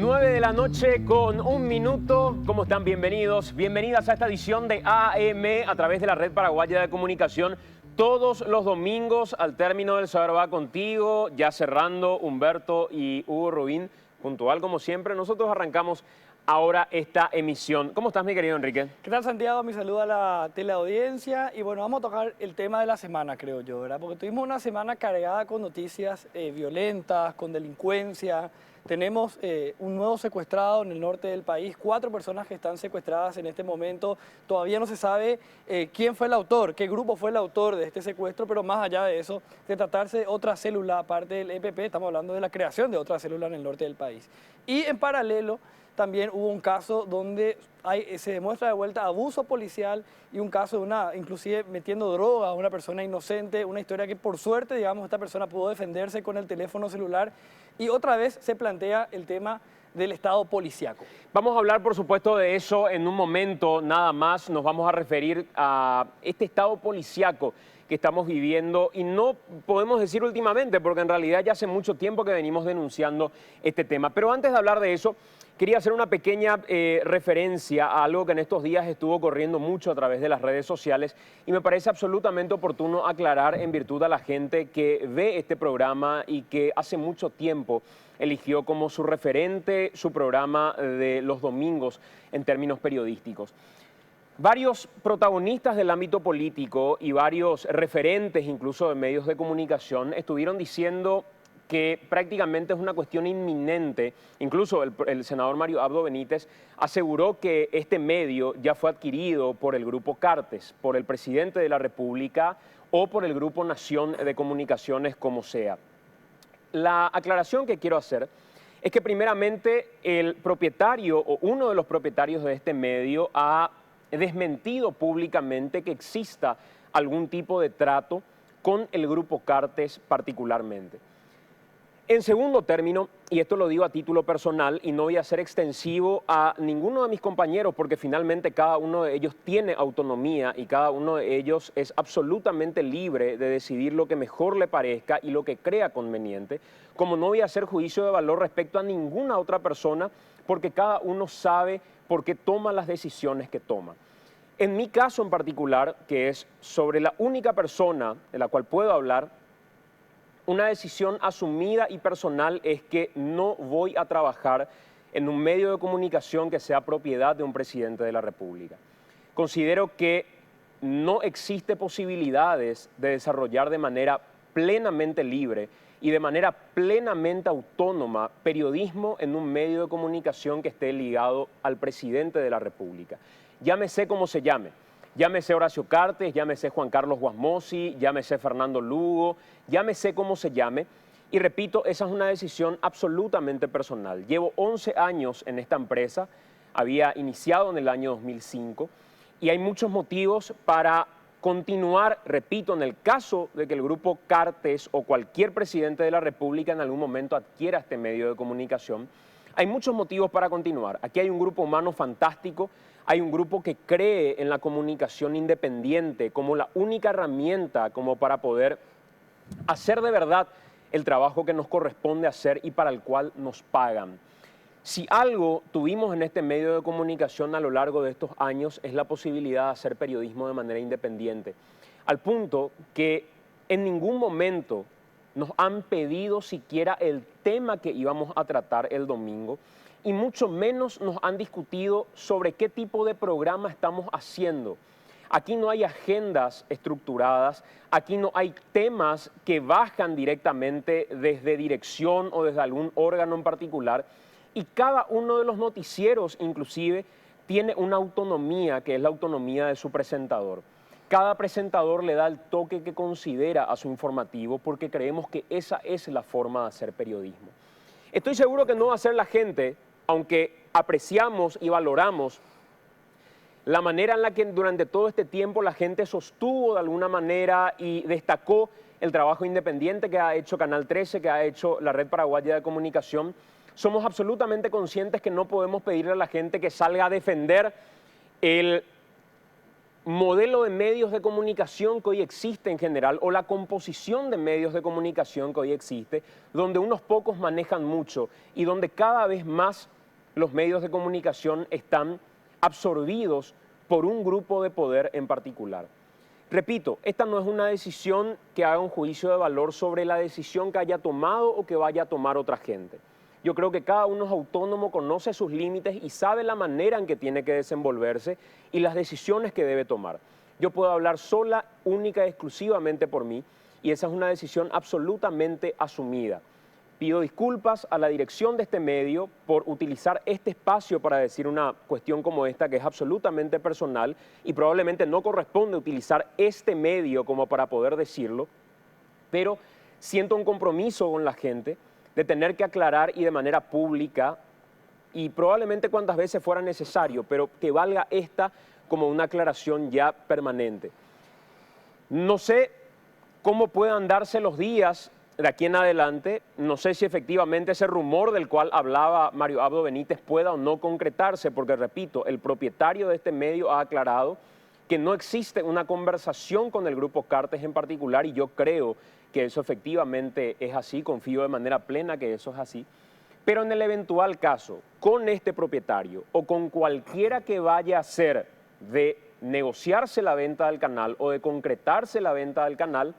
9 de la noche con 1 minuto. ¿Cómo están? Bienvenidos. Bienvenidas a esta edición de AM a través de la Red Paraguaya de Comunicación. Todos los domingos al término del Saber Va Contigo, ya cerrando Humberto y Hugo Rubín, puntual como siempre. Nosotros arrancamos ahora esta emisión. ¿Cómo estás, mi querido Enrique? ¿Qué tal, Santiago? Mi saludo a la teleaudiencia. Y bueno, vamos a tocar el tema de la semana, creo yo, ¿verdad? Porque tuvimos una semana cargada con noticias violentas, con delincuencia. Tenemos un nuevo secuestrado en el norte del país, 4 personas que están secuestradas en este momento. Todavía no se sabe quién fue el autor, qué grupo fue el autor de este secuestro, pero más allá de eso, de tratarse de otra célula aparte del EPP, estamos hablando de la creación de otra célula en el norte del país. Y en paralelo, también hubo un caso donde se demuestra de vuelta abuso policial y un caso de inclusive metiendo droga a una persona inocente, una historia que por suerte, digamos, esta persona pudo defenderse con el teléfono celular y otra vez se plantea el tema del Estado policíaco. Vamos a hablar, por supuesto, de eso en un momento, nada más nos vamos a referir a este Estado policíaco que estamos viviendo y no podemos decir últimamente porque en realidad ya hace mucho tiempo que venimos denunciando este tema. Pero antes de hablar de eso, quería hacer una pequeña referencia a algo que en estos días estuvo corriendo mucho a través de las redes sociales y me parece absolutamente oportuno aclarar en virtud a la gente que ve este programa y que hace mucho tiempo eligió como su referente su programa de los domingos en términos periodísticos. Varios protagonistas del ámbito político y varios referentes incluso de medios de comunicación estuvieron diciendo que prácticamente es una cuestión inminente. Incluso el senador Mario Abdo Benítez aseguró que este medio ya fue adquirido por el Grupo Cartes, por el presidente de la República o por el Grupo Nación de Comunicaciones, como sea. La aclaración que quiero hacer es que primeramente el propietario o uno de los propietarios de este medio ha desmentido públicamente que exista algún tipo de trato con el Grupo Cartes particularmente. En segundo término, y esto lo digo a título personal y no voy a ser extensivo a ninguno de mis compañeros porque finalmente cada uno de ellos tiene autonomía y cada uno de ellos es absolutamente libre de decidir lo que mejor le parezca y lo que crea conveniente, como no voy a hacer juicio de valor respecto a ninguna otra persona porque cada uno sabe por qué toma las decisiones que toma. En mi caso en particular, que es sobre la única persona de la cual puedo hablar, una decisión asumida y personal es que no voy a trabajar en un medio de comunicación que sea propiedad de un presidente de la República. Considero que no existe posibilidades de desarrollar de manera plenamente libre y de manera plenamente autónoma periodismo en un medio de comunicación que esté ligado al presidente de la República. Llámese como se llame. Llámese Horacio Cartes, llámese Juan Carlos Guasmosi, llámese Fernando Lugo, llámese como se llame. Y repito, esa es una decisión absolutamente personal. Llevo 11 años en esta empresa, había iniciado en el año 2005 y hay muchos motivos para continuar, repito, en el caso de que el Grupo Cartes o cualquier presidente de la República en algún momento adquiera este medio de comunicación, hay muchos motivos para continuar. Aquí hay un grupo humano fantástico, hay un grupo que cree en la comunicación independiente como la única herramienta como para poder hacer de verdad el trabajo que nos corresponde hacer y para el cual nos pagan. Si algo tuvimos en este medio de comunicación a lo largo de estos años es la posibilidad de hacer periodismo de manera independiente, al punto que en ningún momento nos han pedido siquiera el tema que íbamos a tratar el domingo y mucho menos nos han discutido sobre qué tipo de programa estamos haciendo. Aquí no hay agendas estructuradas, aquí no hay temas que bajan directamente desde dirección o desde algún órgano en particular y cada uno de los noticieros inclusive tiene una autonomía que es la autonomía de su presentador. Cada presentador le da el toque que considera a su informativo porque creemos que esa es la forma de hacer periodismo. Estoy seguro que no va a ser la gente, aunque apreciamos y valoramos la manera en la que durante todo este tiempo la gente sostuvo de alguna manera y destacó el trabajo independiente que ha hecho Canal 13, que ha hecho la Red Paraguaya de Comunicación. Somos absolutamente conscientes que no podemos pedirle a la gente que salga a defender el modelo de medios de comunicación que hoy existe en general o la composición de medios de comunicación que hoy existe, donde unos pocos manejan mucho y donde cada vez más los medios de comunicación están absorbidos por un grupo de poder en particular. Repito, esta no es una decisión que haga un juicio de valor sobre la decisión que haya tomado o que vaya a tomar otra gente. Yo creo que cada uno es autónomo, conoce sus límites y sabe la manera en que tiene que desenvolverse y las decisiones que debe tomar. Yo puedo hablar sola, única y exclusivamente por mí, y esa es una decisión absolutamente asumida. Pido disculpas a la dirección de este medio por utilizar este espacio para decir una cuestión como esta, que es absolutamente personal y probablemente no corresponde utilizar este medio como para poder decirlo, pero siento un compromiso con la gente de tener que aclarar y de manera pública, y probablemente cuantas veces fuera necesario, pero que valga esta como una aclaración ya permanente. No sé cómo puedan darse los días de aquí en adelante, no sé si efectivamente ese rumor del cual hablaba Mario Abdo Benítez pueda o no concretarse, porque repito, el propietario de este medio ha aclarado que no existe una conversación con el Grupo Cartes en particular, y yo creo que eso efectivamente es así, confío de manera plena que eso es así. Pero en el eventual caso, con este propietario o con cualquiera que vaya a ser de negociarse la venta del canal o de concretarse la venta del canal,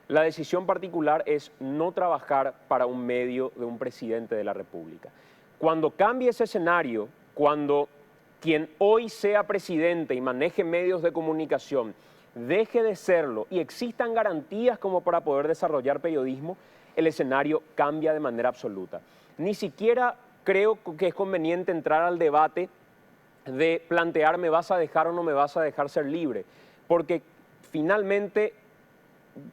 la decisión particular es no trabajar para un medio de un presidente de la República. Cuando cambie ese escenario, cuando quien hoy sea presidente y maneje medios de comunicación deje de serlo y existan garantías como para poder desarrollar periodismo, el escenario cambia de manera absoluta. Ni siquiera creo que es conveniente entrar al debate de plantear me vas a dejar o no me vas a dejar ser libre, porque finalmente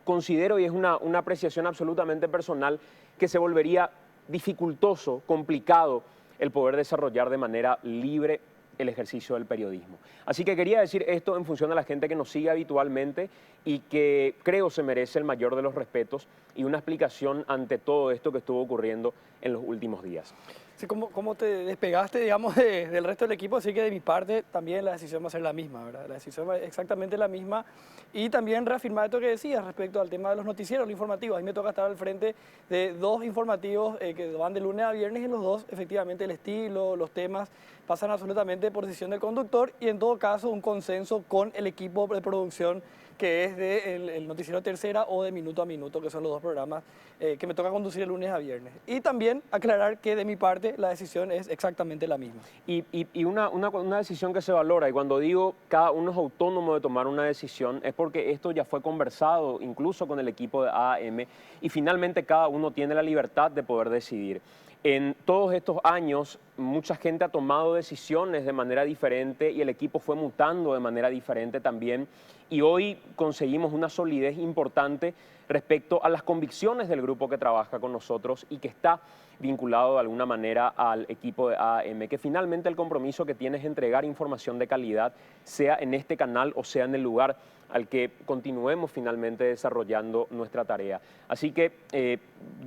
considero, y es una apreciación absolutamente personal, que se volvería dificultoso, complicado el poder desarrollar de manera libre el ejercicio del periodismo. Así que quería decir esto en función de la gente que nos sigue habitualmente y que creo se merece el mayor de los respetos y una explicación ante todo esto que estuvo ocurriendo en los últimos días. Sí, ¿cómo te despegaste, digamos, del resto del equipo? Así que de mi parte también la decisión va a ser la misma, ¿verdad? La decisión va exactamente la misma. Y también reafirmar esto que decías respecto al tema de los noticieros, los informativos. A mí me toca estar al frente de dos informativos que van de lunes a viernes, y en los dos, efectivamente, el estilo, los temas pasan absolutamente por decisión del conductor y en todo caso un consenso con el equipo de producción que es el Noticiero Tercera o de Minuto a Minuto, que son los dos programas que me toca conducir de lunes a viernes. Y también aclarar que de mi parte la decisión es exactamente la misma. Y una decisión que se valora, y cuando digo cada uno es autónomo de tomar una decisión, es porque esto ya fue conversado incluso con el equipo de AAM y finalmente cada uno tiene la libertad de poder decidir. En todos estos años, mucha gente ha tomado decisiones de manera diferente y el equipo fue mutando de manera diferente también. Y hoy conseguimos una solidez importante respecto a las convicciones del grupo que trabaja con nosotros y que está vinculado de alguna manera al equipo de AAM, que finalmente el compromiso que tiene es entregar información de calidad, sea en este canal o sea en el lugar al que continuemos finalmente desarrollando nuestra tarea. Así que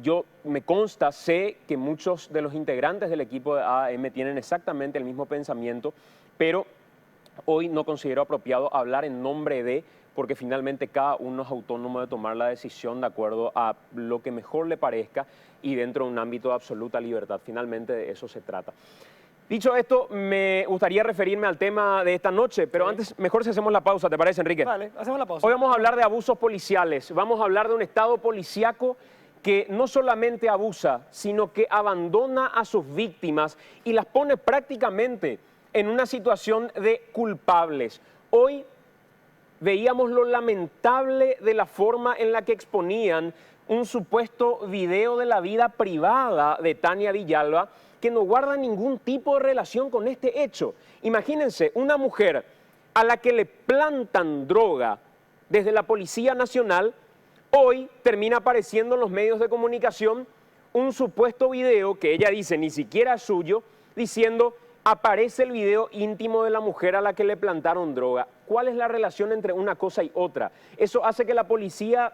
yo me consta, sé que muchos de los integrantes del equipo de AAM tienen exactamente el mismo pensamiento, pero hoy no considero apropiado hablar en nombre de, porque finalmente cada uno es autónomo de tomar la decisión de acuerdo a lo que mejor le parezca y dentro de un ámbito de absoluta libertad. Finalmente de eso se trata. Dicho esto, me gustaría referirme al tema de esta noche, pero antes, mejor si hacemos la pausa, ¿te parece, Enrique? Vale, hacemos la pausa. Hoy vamos a hablar de abusos policiales, vamos a hablar de un Estado policíaco que no solamente abusa, sino que abandona a sus víctimas y las pone prácticamente en una situación de culpables. Hoy veíamos lo lamentable de la forma en la que exponían un supuesto video de la vida privada de Tania Villalba que no guarda ningún tipo de relación con este hecho. Imagínense, una mujer a la que le plantan droga desde la Policía Nacional, hoy termina apareciendo en los medios de comunicación un supuesto video que ella dice ni siquiera es suyo, diciendo aparece el video íntimo de la mujer a la que le plantaron droga. ¿Cuál es la relación entre una cosa y otra? ¿Eso hace que la policía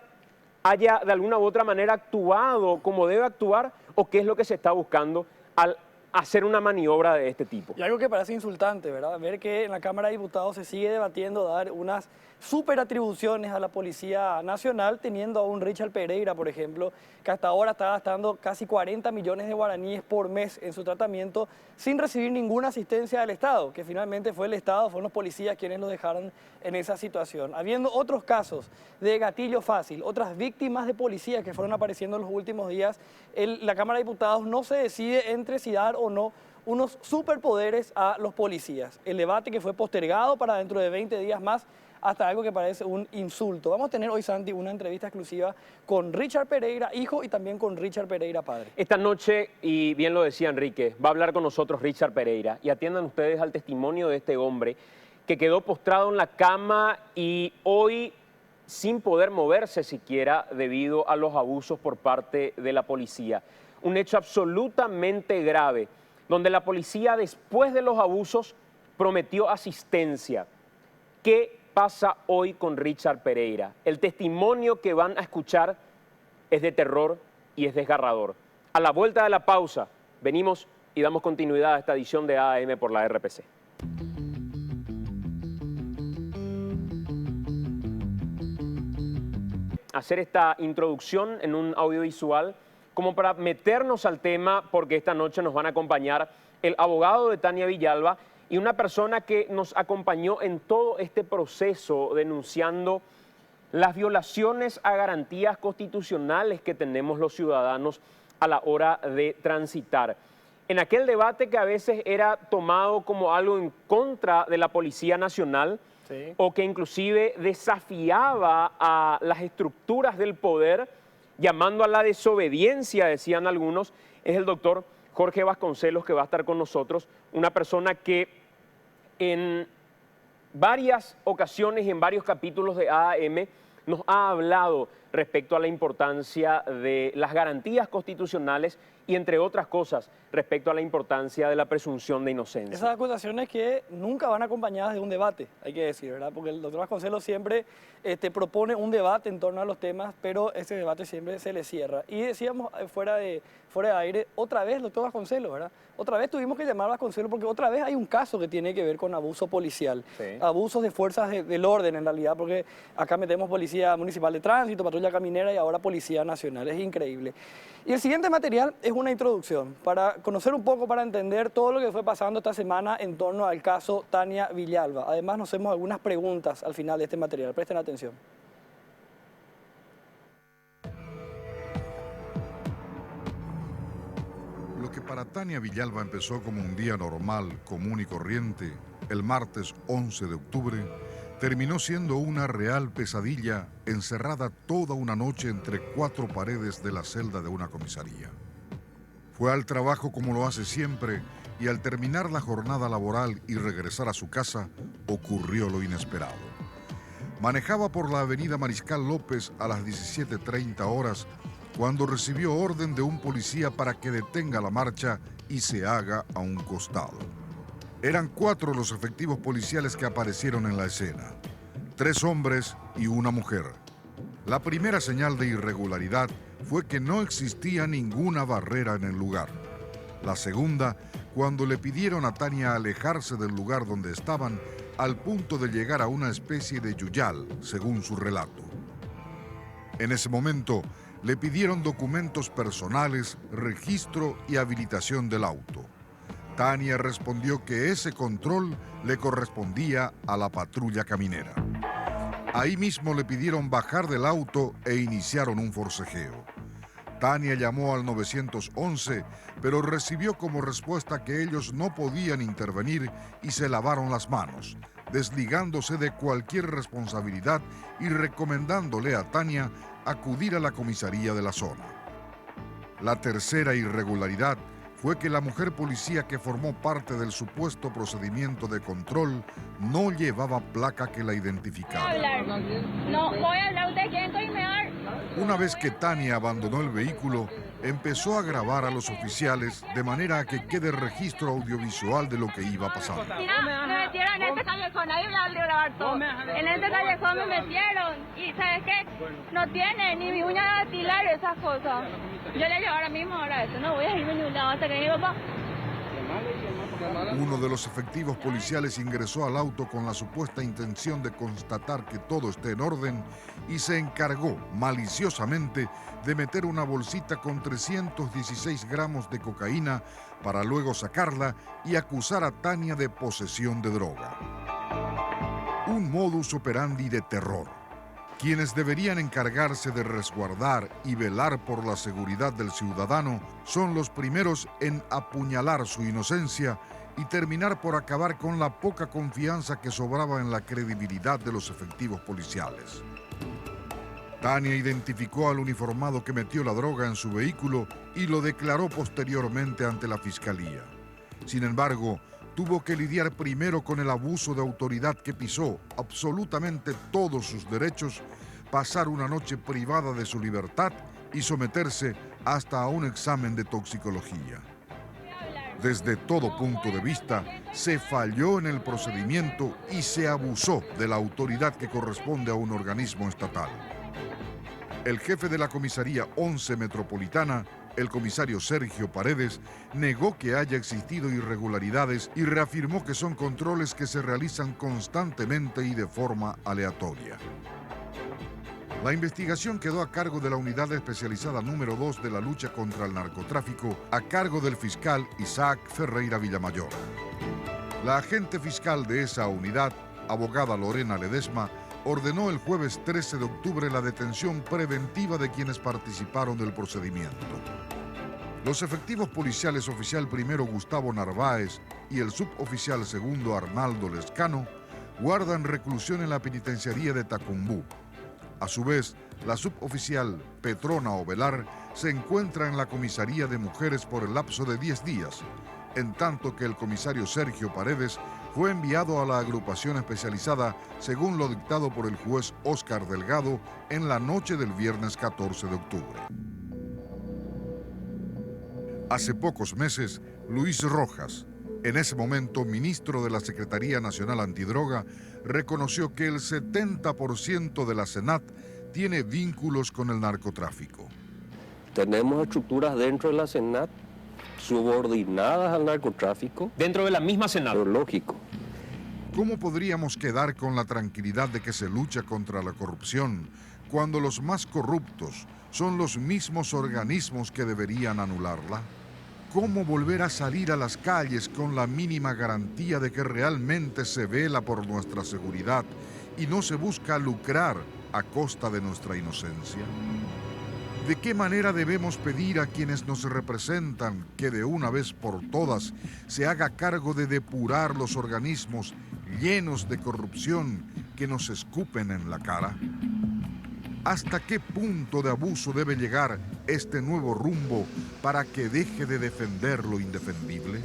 haya de alguna u otra manera actuado como debe actuar o qué es lo que se está buscando al hacer una maniobra de este tipo? Y algo que parece insultante, ¿verdad? Ver que en la Cámara de Diputados se sigue debatiendo dar unas super atribuciones a la Policía Nacional, teniendo a un Richard Pereira, por ejemplo, que hasta ahora está gastando casi 40 millones de guaraníes por mes en su tratamiento sin recibir ninguna asistencia del Estado, que finalmente fue el Estado, fueron los policías quienes lo dejaron en esa situación. Habiendo otros casos de gatillo fácil, otras víctimas de policías que fueron apareciendo en los últimos días, la Cámara de Diputados no se decide entre si dar o no unos superpoderes a los policías. El debate que fue postergado para dentro de 20 días más, hasta algo que parece un insulto. Vamos a tener hoy, Santi, una entrevista exclusiva con Richard Pereira, hijo, y también con Richard Pereira, padre. Esta noche, y bien lo decía Enrique, va a hablar con nosotros Richard Pereira, y atiendan ustedes al testimonio de este hombre que quedó postrado en la cama y hoy sin poder moverse siquiera debido a los abusos por parte de la policía. Un hecho absolutamente grave, donde la policía después de los abusos prometió asistencia. ¿Qué pasa hoy con Richard Pereira? El testimonio que van a escuchar es de terror y es desgarrador. A la vuelta de la pausa, venimos y damos continuidad a esta edición de AM por la RPC. Hacer esta introducción en un audiovisual como para meternos al tema, porque esta noche nos van a acompañar el abogado de Tania Villalba y una persona que nos acompañó en todo este proceso denunciando las violaciones a garantías constitucionales que tenemos los ciudadanos a la hora de transitar. En aquel debate que a veces era tomado como algo en contra de la Policía Nacional, sí, o que inclusive desafiaba a las estructuras del poder, llamando a la desobediencia, decían algunos, es el doctor Jorge Vasconcelos, que va a estar con nosotros, una persona que en varias ocasiones y en varios capítulos de AM nos ha hablado respecto a la importancia de las garantías constitucionales y, entre otras cosas, respecto a la importancia de la presunción de inocencia. Esas acusaciones que nunca van acompañadas de un debate, hay que decir, ¿verdad? Porque el doctor Vasconcelos siempre propone un debate en torno a los temas, pero ese debate siempre se le cierra. Y decíamos fuera de aire, otra vez, doctor Vasconcelos, ¿verdad? Otra vez tuvimos que llamar a Vasconcelos porque otra vez hay un caso que tiene que ver con abuso policial, sí, abusos de fuerzas del orden en realidad, porque acá metemos Policía Municipal de Tránsito, Patrulla Caminera y ahora Policía Nacional, es increíble. Y el siguiente material es una introducción para conocer un poco, para entender todo lo que fue pasando esta semana en torno al caso Tania Villalba. Además nos hacemos algunas preguntas al final de este material, presten atención. Lo que para Tania Villalba empezó como un día normal, común y corriente, el martes 11 de octubre, terminó siendo una real pesadilla encerrada toda una noche entre cuatro paredes de la celda de una comisaría. Fue al trabajo como lo hace siempre y al terminar la jornada laboral y regresar a su casa, ocurrió lo inesperado. Manejaba por la avenida Mariscal López a las 17:30 horas cuando recibió orden de un policía para que detenga la marcha y se haga a un costado. Eran 4 los efectivos policiales que aparecieron en la escena, 3 hombres y una mujer. La primera señal de irregularidad fue que no existía ninguna barrera en el lugar. La segunda, cuando le pidieron a Tania alejarse del lugar donde estaban, al punto de llegar a una especie de yuyal, según su relato. En ese momento, le pidieron documentos personales, registro y habilitación del auto. Tania respondió que ese control le correspondía a la patrulla caminera. Ahí mismo le pidieron bajar del auto e iniciaron un forcejeo. Tania llamó al 911, pero recibió como respuesta que ellos no podían intervenir y se lavaron las manos, desligándose de cualquier responsabilidad y recomendándole a Tania acudir a la comisaría de la zona. La tercera irregularidad fue que la mujer policía que formó parte del supuesto procedimiento de control no llevaba placa que la identificara. No, voy a hablar, ¿usted quiere coimear? Una vez que Tania abandonó el vehículo, empezó a grabar a los oficiales de manera a que quede registro audiovisual de lo que iba pasando. Mira, me metieron en este callejón, ahí voy a grabar todo. En este callejón me metieron y ¿sabes qué? No tiene ni mi uña dactilar esas cosas. Yo le llevo ahora mismo eso, no voy a irme ni un lado hasta que mi papá. Uno de los efectivos policiales ingresó al auto con la supuesta intención de constatar que todo esté en orden y se encargó maliciosamente de meter una bolsita con 316 gramos de cocaína para luego sacarla y acusar a Tania de posesión de droga. Un modus operandi de terror. Quienes deberían encargarse de resguardar y velar por la seguridad del ciudadano son los primeros en apuñalar su inocencia y terminar por acabar con la poca confianza que sobraba en la credibilidad de los efectivos policiales. Tania identificó al uniformado que metió la droga en su vehículo y lo declaró posteriormente ante la fiscalía. Sin embargo, tuvo que lidiar primero con el abuso de autoridad que pisó absolutamente todos sus derechos, pasar una noche privada de su libertad y someterse hasta a un examen de toxicología. Desde todo punto de vista, se falló en el procedimiento y se abusó de la autoridad que corresponde a un organismo estatal. El jefe de la Comisaría 11 Metropolitana, el comisario Sergio Paredes, negó que haya existido irregularidades y reafirmó que son controles que se realizan constantemente y de forma aleatoria. La investigación quedó a cargo de la Unidad Especializada número 2 de la lucha contra el narcotráfico, a cargo del fiscal Isaac Ferreira Villamayor. La agente fiscal de esa unidad, abogada Lorena Ledesma, ordenó el jueves 13 de octubre la detención preventiva de quienes participaron del procedimiento. Los efectivos policiales oficial primero Gustavo Narváez y el suboficial segundo Arnaldo Lescano guardan reclusión en la penitenciaría de Tacumbú. A su vez, la suboficial Petrona Ovelar se encuentra en la comisaría de mujeres por el lapso de 10 días, en tanto que el comisario Sergio Paredes fue enviado a la agrupación especializada según lo dictado por el juez Óscar Delgado en la noche del viernes 14 de octubre. Hace pocos meses, Luis Rojas, en ese momento ministro de la Secretaría Nacional Antidroga, reconoció que el 70% de la SENAT tiene vínculos con el narcotráfico. Tenemos estructuras dentro de la SENAT subordinadas al narcotráfico. Dentro de la misma SENAT. Lógico. ¿Cómo podríamos quedar con la tranquilidad de que se lucha contra la corrupción cuando los más corruptos son los mismos organismos que deberían anularla? ¿Cómo volver a salir a las calles con la mínima garantía de que realmente se vela por nuestra seguridad y no se busca lucrar a costa de nuestra inocencia? ¿De qué manera debemos pedir a quienes nos representan que de una vez por todas se haga cargo de depurar los organismos llenos de corrupción que nos escupen en la cara? ¿Hasta qué punto de abuso debe llegar este nuevo rumbo para que deje de defender lo indefendible?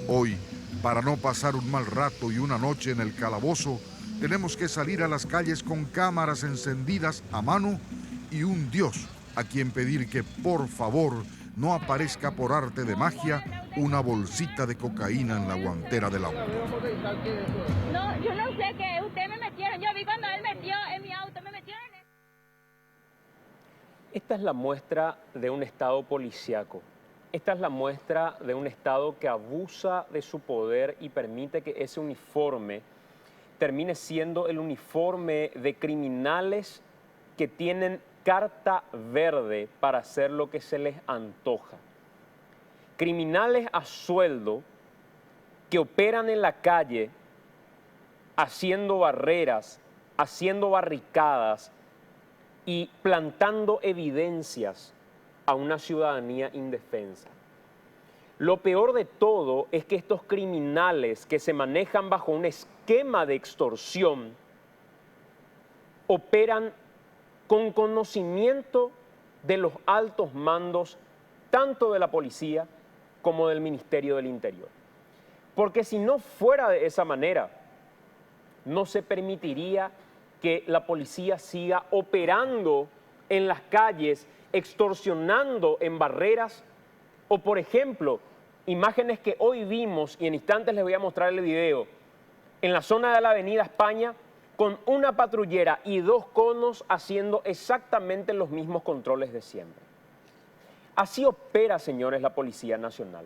Hoy, para no pasar un mal rato y una noche en el calabozo, tenemos que salir a las calles con cámaras encendidas a mano y un Dios a quien pedir que, por favor, no aparezca por arte de magia una bolsita de cocaína en la guantera del auto. No, yo no sé qué, ustedes me metieron, yo vi cuando él metió en mi auto, me metieron en... Esta es la muestra de un Estado policíaco. Esta es la muestra de un Estado que abusa de su poder y permite que ese uniforme termine siendo el uniforme de criminales que tienen carta verde para hacer lo que se les antoja. Criminales a sueldo que operan en la calle haciendo barreras, haciendo barricadas y plantando evidencias a una ciudadanía indefensa. Lo peor de todo es que estos criminales que se manejan bajo un esquema de extorsión operan con conocimiento de los altos mandos, tanto de la policía como del Ministerio del Interior. Porque si no fuera de esa manera, no se permitiría que la policía siga operando en las calles, extorsionando en barreras, o por ejemplo, imágenes que hoy vimos, y en instantes les voy a mostrar el video, en la zona de la Avenida España, con una patrullera y 2 conos haciendo exactamente los mismos controles de siempre. Así opera, señores, la Policía Nacional.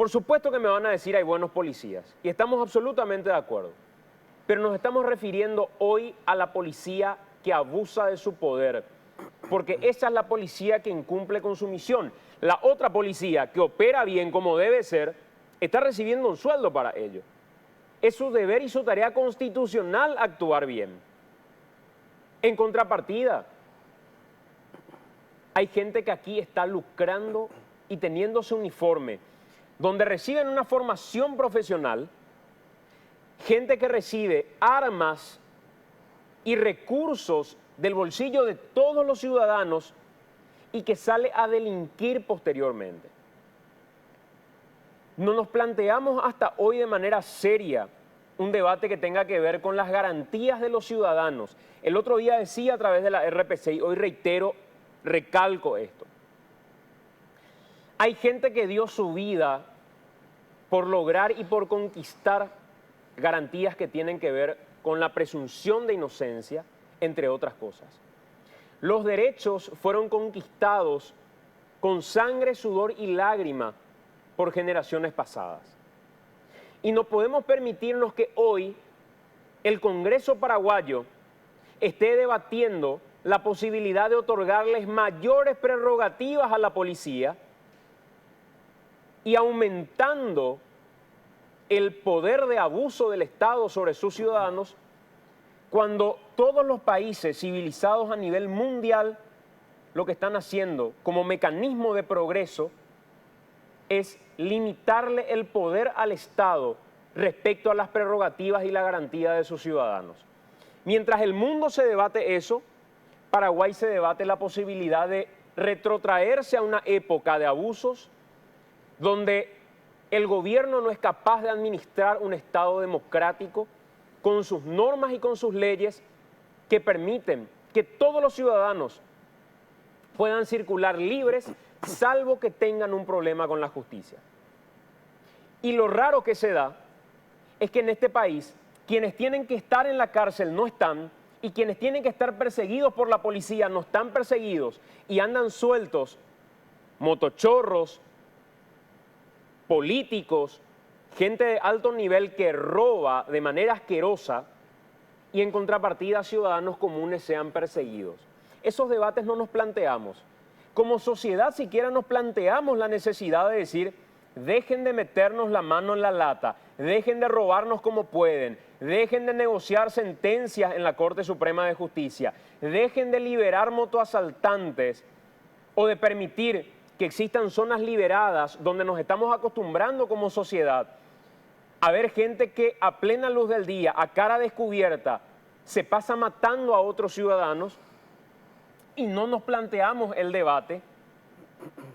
Por supuesto que me van a decir hay buenos policías y estamos absolutamente de acuerdo, pero nos estamos refiriendo hoy a la policía que abusa de su poder, porque esa es la policía que incumple con su misión. La otra policía que opera bien como debe ser, está recibiendo un sueldo para ello. Es su deber y su tarea constitucional actuar bien. En contrapartida, hay gente que aquí está lucrando y teniéndose uniforme, donde reciben una formación profesional, gente que recibe armas y recursos del bolsillo de todos los ciudadanos y que sale a delinquir posteriormente. No nos planteamos hasta hoy de manera seria un debate que tenga que ver con las garantías de los ciudadanos. El otro día decía a través de la RPC y hoy reitero, recalco esto. Hay gente que dio su vida por lograr y por conquistar garantías que tienen que ver con la presunción de inocencia, entre otras cosas. Los derechos fueron conquistados con sangre, sudor y lágrima por generaciones pasadas. Y no podemos permitirnos que hoy el Congreso paraguayo esté debatiendo la posibilidad de otorgarles mayores prerrogativas a la policía y aumentando el poder de abuso del Estado sobre sus ciudadanos, cuando todos los países civilizados a nivel mundial lo que están haciendo como mecanismo de progreso es limitarle el poder al Estado respecto a las prerrogativas y la garantía de sus ciudadanos. Mientras el mundo se debate eso, Paraguay se debate la posibilidad de retrotraerse a una época de abusos donde el gobierno no es capaz de administrar un Estado democrático con sus normas y con sus leyes que permiten que todos los ciudadanos puedan circular libres, salvo que tengan un problema con la justicia. Y lo raro que se da es que en este país quienes tienen que estar en la cárcel no están y quienes tienen que estar perseguidos por la policía no están perseguidos y andan sueltos motochorros, políticos, gente de alto nivel que roba de manera asquerosa y en contrapartida ciudadanos comunes sean perseguidos. Esos debates no nos planteamos. Como sociedad siquiera nos planteamos la necesidad de decir, dejen de meternos la mano en la lata, dejen de robarnos como pueden, dejen de negociar sentencias en la Corte Suprema de Justicia, dejen de liberar motoasaltantes o de permitir que existan zonas liberadas donde nos estamos acostumbrando como sociedad a ver gente que a plena luz del día, a cara descubierta, se pasa matando a otros ciudadanos y no nos planteamos el debate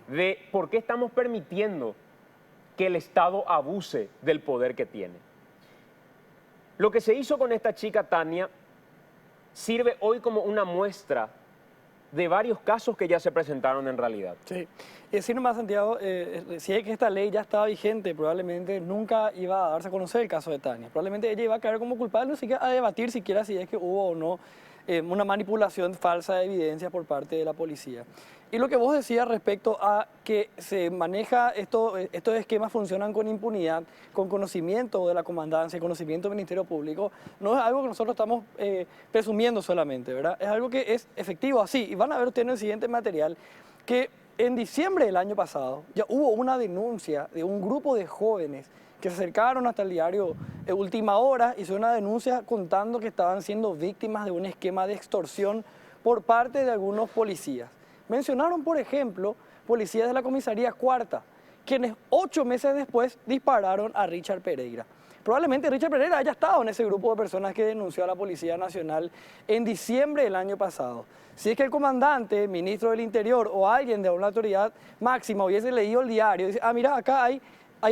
de por qué estamos permitiendo que el Estado abuse del poder que tiene. Lo que se hizo con esta chica Tania sirve hoy como una muestra de varios casos que ya se presentaron en realidad. Sí, y decir nomás, Santiago, si es que esta ley ya estaba vigente, probablemente nunca iba a darse a conocer el caso de Tania. Probablemente ella iba a caer como culpable, no siquiera a debatir siquiera si es que hubo o no una manipulación falsa de evidencia por parte de la policía. Y lo que vos decías respecto a que se maneja estos esquemas funcionan con impunidad, con conocimiento de la comandancia, conocimiento del Ministerio Público, no es algo que nosotros estamos presumiendo solamente, ¿verdad? Es algo que es efectivo así. Y van a ver ustedes en el siguiente material que en diciembre del año pasado ya hubo una denuncia de un grupo de jóvenes que se acercaron hasta el diario Última Hora, hizo una denuncia contando que estaban siendo víctimas de un esquema de extorsión por parte de algunos policías. Mencionaron, por ejemplo, policías de la comisaría Cuarta, quienes 8 meses después dispararon a Richard Pereira. Probablemente Richard Pereira haya estado en ese grupo de personas que denunció a la Policía Nacional en diciembre del año pasado. Si es que el comandante, ministro del Interior o alguien de una autoridad máxima hubiese leído el diario y dice, ah, mira, acá hay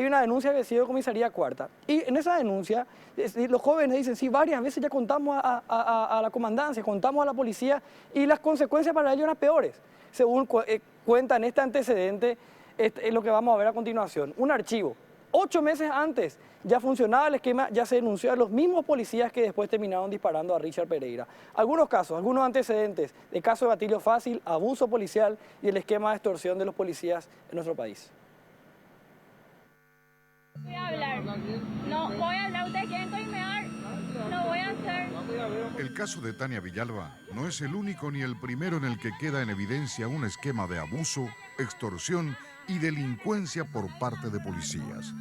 una denuncia de vecino de comisaría Cuarta. Y en esa denuncia, los jóvenes dicen, sí, varias veces ya contamos a la comandancia, contamos a la policía y las consecuencias para ellos eran peores. Según cuentan este antecedente, es lo que vamos a ver a continuación. Un archivo. 8 meses antes ya funcionaba el esquema, ya se denunció a los mismos policías que después terminaron disparando a Richard Pereira. Algunos casos, algunos antecedentes de caso de gatillo fácil, abuso policial y el esquema de extorsión de los policías en nuestro país. Voy a hablar. No voy a hablar. Ustedes quieren coimear. No voy a hacer. El caso de Tania Villalba no es el único ni el primero en el que queda en evidencia un esquema de abuso, extorsión y delincuencia por parte de policías.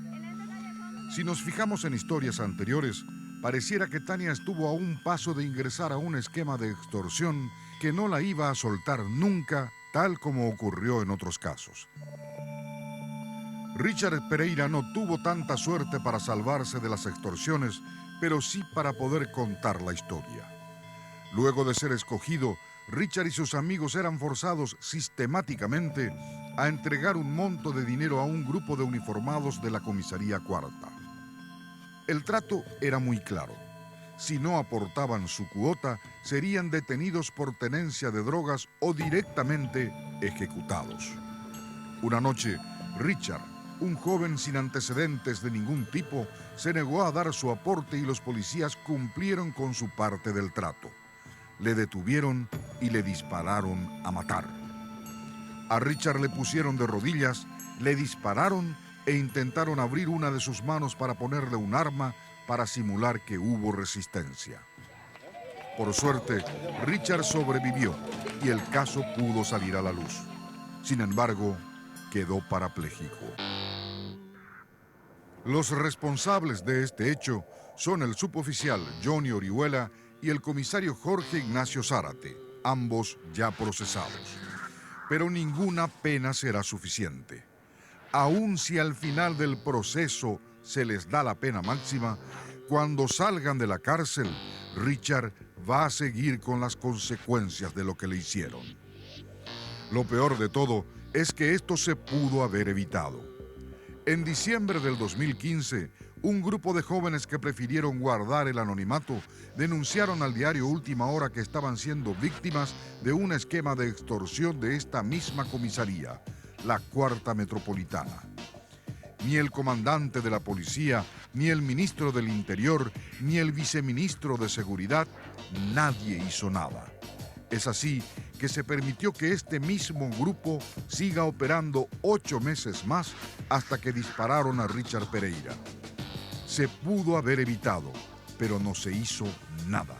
Si nos fijamos en historias anteriores, pareciera que Tania estuvo a un paso de ingresar a un esquema de extorsión que no la iba a soltar nunca, tal como ocurrió en otros casos. Richard Pereira no tuvo tanta suerte para salvarse de las extorsiones, pero sí para poder contar la historia. Luego de ser escogido, Richard y sus amigos eran forzados sistemáticamente a entregar un monto de dinero a un grupo de uniformados de la comisaría cuarta. El trato era muy claro. Si no aportaban su cuota, serían detenidos por tenencia de drogas o directamente ejecutados. Una noche, Richard, un joven sin antecedentes de ningún tipo, se negó a dar su aporte y los policías cumplieron con su parte del trato. Le detuvieron y le dispararon a matar. A Richard le pusieron de rodillas, le dispararon e intentaron abrir una de sus manos para ponerle un arma para simular que hubo resistencia. Por suerte, Richard sobrevivió y el caso pudo salir a la luz. Sin embargo, quedó parapléjico. Los responsables de este hecho son el suboficial Johnny Orihuela y el comisario Jorge Ignacio Zárate, ambos ya procesados. Pero ninguna pena será suficiente. Aun si al final del proceso se les da la pena máxima, cuando salgan de la cárcel, Richard va a seguir con las consecuencias de lo que le hicieron. Lo peor de todo es que esto se pudo haber evitado. En diciembre del 2015, un grupo de jóvenes que prefirieron guardar el anonimato denunciaron al diario Última Hora que estaban siendo víctimas de un esquema de extorsión de esta misma comisaría, la Cuarta Metropolitana. Ni el comandante de la policía, ni el ministro del Interior, ni el viceministro de Seguridad, nadie hizo nada. Es así que se permitió que este mismo grupo siga operando 8 meses más hasta que dispararon a Richard Pereira. Se pudo haber evitado, pero no se hizo nada.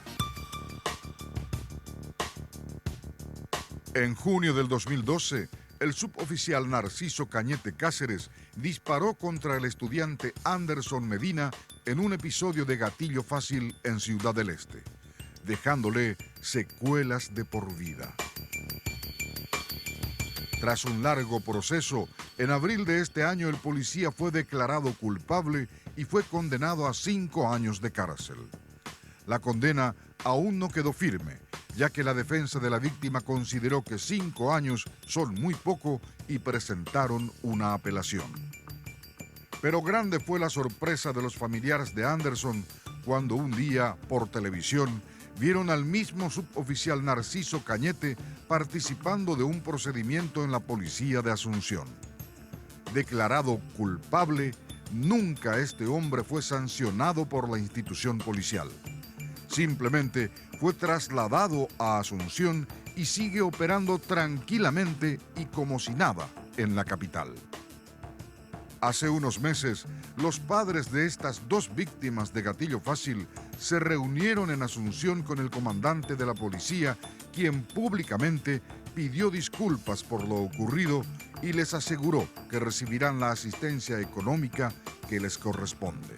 En junio del 2012, el suboficial Narciso Cañete Cáceres disparó contra el estudiante Anderson Medina en un episodio de gatillo fácil en Ciudad del Este, dejándole secuelas de por vida. Tras un largo proceso, en abril de este año el policía fue declarado culpable y fue condenado a 5 años de cárcel. La condena aún no quedó firme, ya que la defensa de la víctima consideró que 5 años son muy poco y presentaron una apelación. Pero grande fue la sorpresa de los familiares de Anderson cuando un día, por televisión, vieron al mismo suboficial Narciso Cañete participando de un procedimiento en la policía de Asunción. Declarado culpable, nunca este hombre fue sancionado por la institución policial. Simplemente fue trasladado a Asunción y sigue operando tranquilamente y como si nada en la capital. Hace unos meses, los padres de estas 2 víctimas de gatillo fácil se reunieron en Asunción con el comandante de la policía, quien públicamente pidió disculpas por lo ocurrido y les aseguró que recibirán la asistencia económica que les corresponde.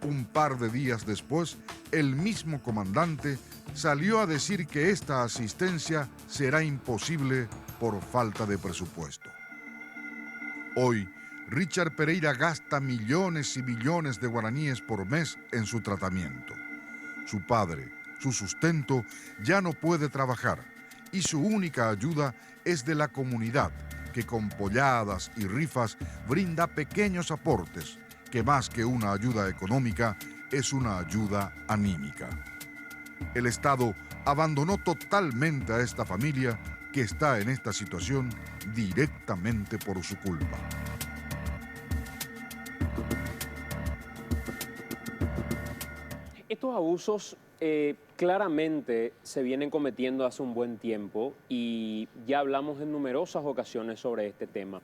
Un par de días después, el mismo comandante salió a decir que esta asistencia será imposible por falta de presupuesto. Hoy, Richard Pereira gasta millones y millones de guaraníes por mes en su tratamiento. Su padre, su sustento, ya no puede trabajar y su única ayuda es de la comunidad, que con polladas y rifas brinda pequeños aportes, que más que una ayuda económica, es una ayuda anímica. El Estado abandonó totalmente a esta familia que está en esta situación directamente por su culpa. Estos abusos claramente se vienen cometiendo hace un buen tiempo y ya hablamos en numerosas ocasiones sobre este tema.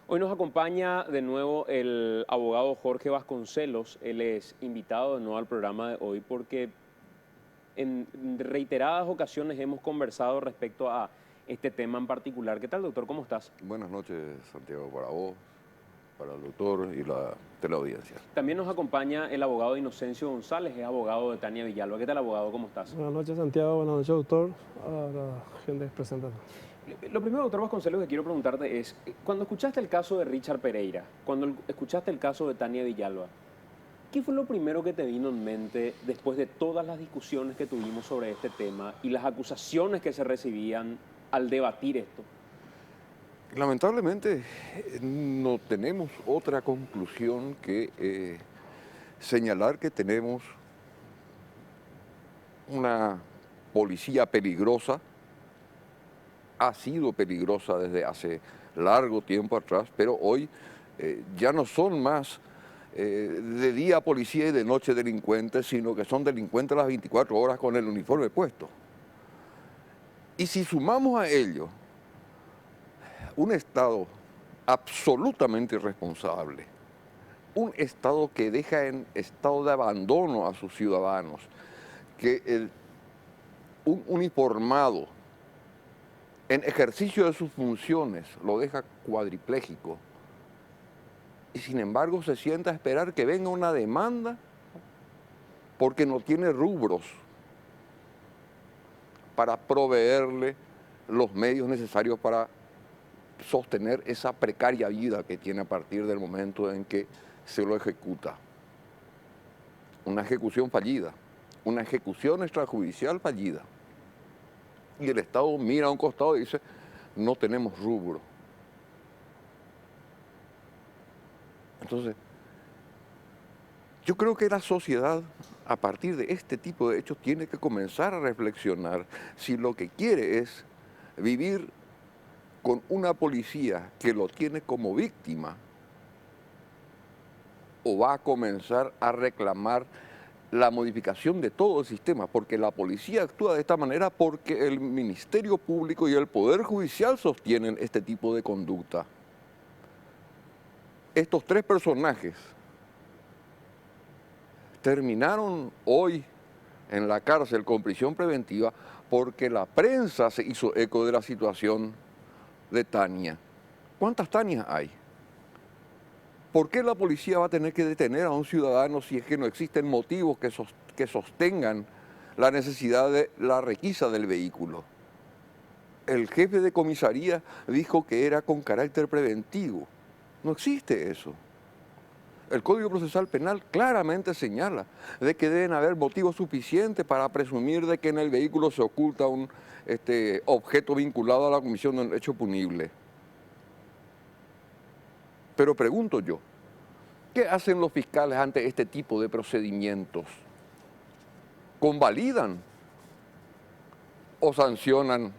Hoy nos acompaña de nuevo el abogado Jorge Vasconcelos. Él es invitado de nuevo al programa de hoy porque en reiteradas ocasiones hemos conversado respecto a este tema en particular. ¿Qué tal, doctor? ¿Cómo estás? Buenas noches, Santiago, para vos, para el doctor y la teleaudiencia. También nos acompaña el abogado Inocencio González, es abogado de Tania Villalba. ¿Qué tal, abogado? ¿Cómo estás? Buenas noches, Santiago. Buenas noches, doctor. A la gente presente. Lo primero, doctor Vasconcelos, que quiero preguntarte es, cuando escuchaste el caso de Richard Pereira, cuando escuchaste el caso de Tania Villalba, ¿qué fue lo primero que te vino en mente después de todas las discusiones que tuvimos sobre este tema y las acusaciones que se recibían al debatir esto? Lamentablemente no tenemos otra conclusión que señalar que tenemos una policía peligrosa, ha sido peligrosa desde hace largo tiempo atrás, pero hoy ya no son más de día policía y de noche delincuentes, sino que son delincuentes las 24 horas con el uniforme puesto. Y si sumamos a ello un Estado absolutamente irresponsable, un Estado que deja en estado de abandono a sus ciudadanos, que un uniformado en ejercicio de sus funciones lo deja cuadripléjico y sin embargo se sienta a esperar que venga una demanda porque no tiene rubros para proveerle los medios necesarios para sostener esa precaria vida que tiene a partir del momento en que se lo ejecuta. Una ejecución fallida, una ejecución extrajudicial fallida. Y el Estado mira a un costado y dice, no tenemos rubro. Entonces, yo creo que la sociedad, a partir de este tipo de hechos, tiene que comenzar a reflexionar si lo que quiere es vivir con una policía que lo tiene como víctima o va a comenzar a reclamar la modificación de todo el sistema, porque la policía actúa de esta manera porque el Ministerio Público y el Poder Judicial sostienen este tipo de conducta. Estos tres personajes terminaron hoy en la cárcel con prisión preventiva porque la prensa se hizo eco de la situación de Tania. ¿Cuántas Tanias hay? ¿Por qué la policía va a tener que detener a un ciudadano si es que no existen motivos que sostengan la necesidad de la requisa del vehículo? El jefe de comisaría dijo que era con carácter preventivo. No existe eso. El Código Procesal Penal claramente señala de que deben haber motivos suficientes para presumir de que en el vehículo se oculta un objeto vinculado a la comisión de un hecho punible. Pero pregunto yo, ¿qué hacen los fiscales ante este tipo de procedimientos? ¿Convalidan o sancionan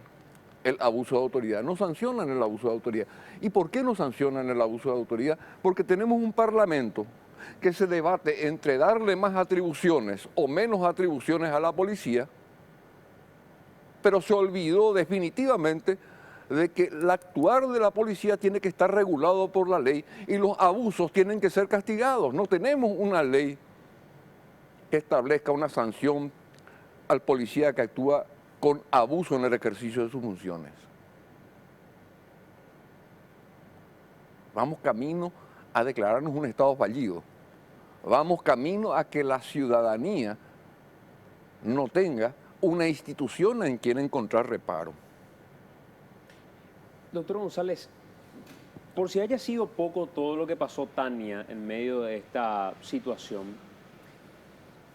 el abuso de autoridad? No sancionan el abuso de autoridad. ¿Y por qué no sancionan el abuso de autoridad? Porque tenemos un parlamento que se debate entre darle más atribuciones o menos atribuciones a la policía, pero se olvidó definitivamente de que el actuar de la policía tiene que estar regulado por la ley y los abusos tienen que ser castigados. No tenemos una ley que establezca una sanción al policía que actúa con abuso en el ejercicio de sus funciones. Vamos camino a declararnos un Estado fallido. Vamos camino a que la ciudadanía no tenga una institución en quien encontrar reparo. Doctor González, por si haya sido poco todo lo que pasó Tania en medio de esta situación,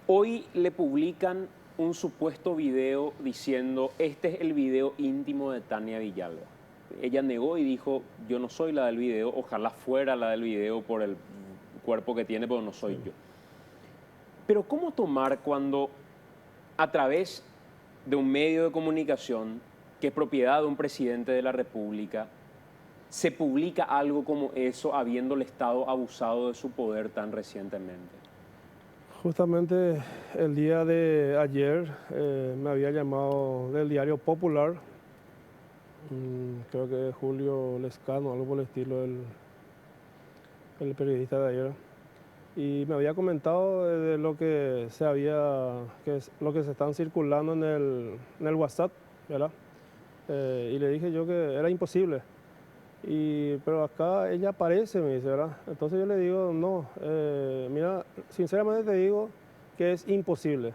hoy le publican un supuesto video diciendo, este es el video íntimo de Tania Villalba. Ella negó y dijo, yo no soy la del video, ojalá fuera la del video por el cuerpo que tiene, pero no soy yo. Pero ¿cómo tomar cuando a través de un medio de comunicación que es propiedad de un presidente de la República, se publica algo como eso habiendo el Estado abusado de su poder tan recientemente? Justamente el día de ayer me había llamado del diario Popular, creo que Julio Lescano, algo por el estilo, el periodista de ayer, y me había comentado de lo que lo que se están circulando en el WhatsApp, ¿verdad? Y le dije yo que era imposible. Pero acá ella aparece, me dice, ¿verdad? Entonces yo le digo, no, mira, sinceramente te digo que es imposible.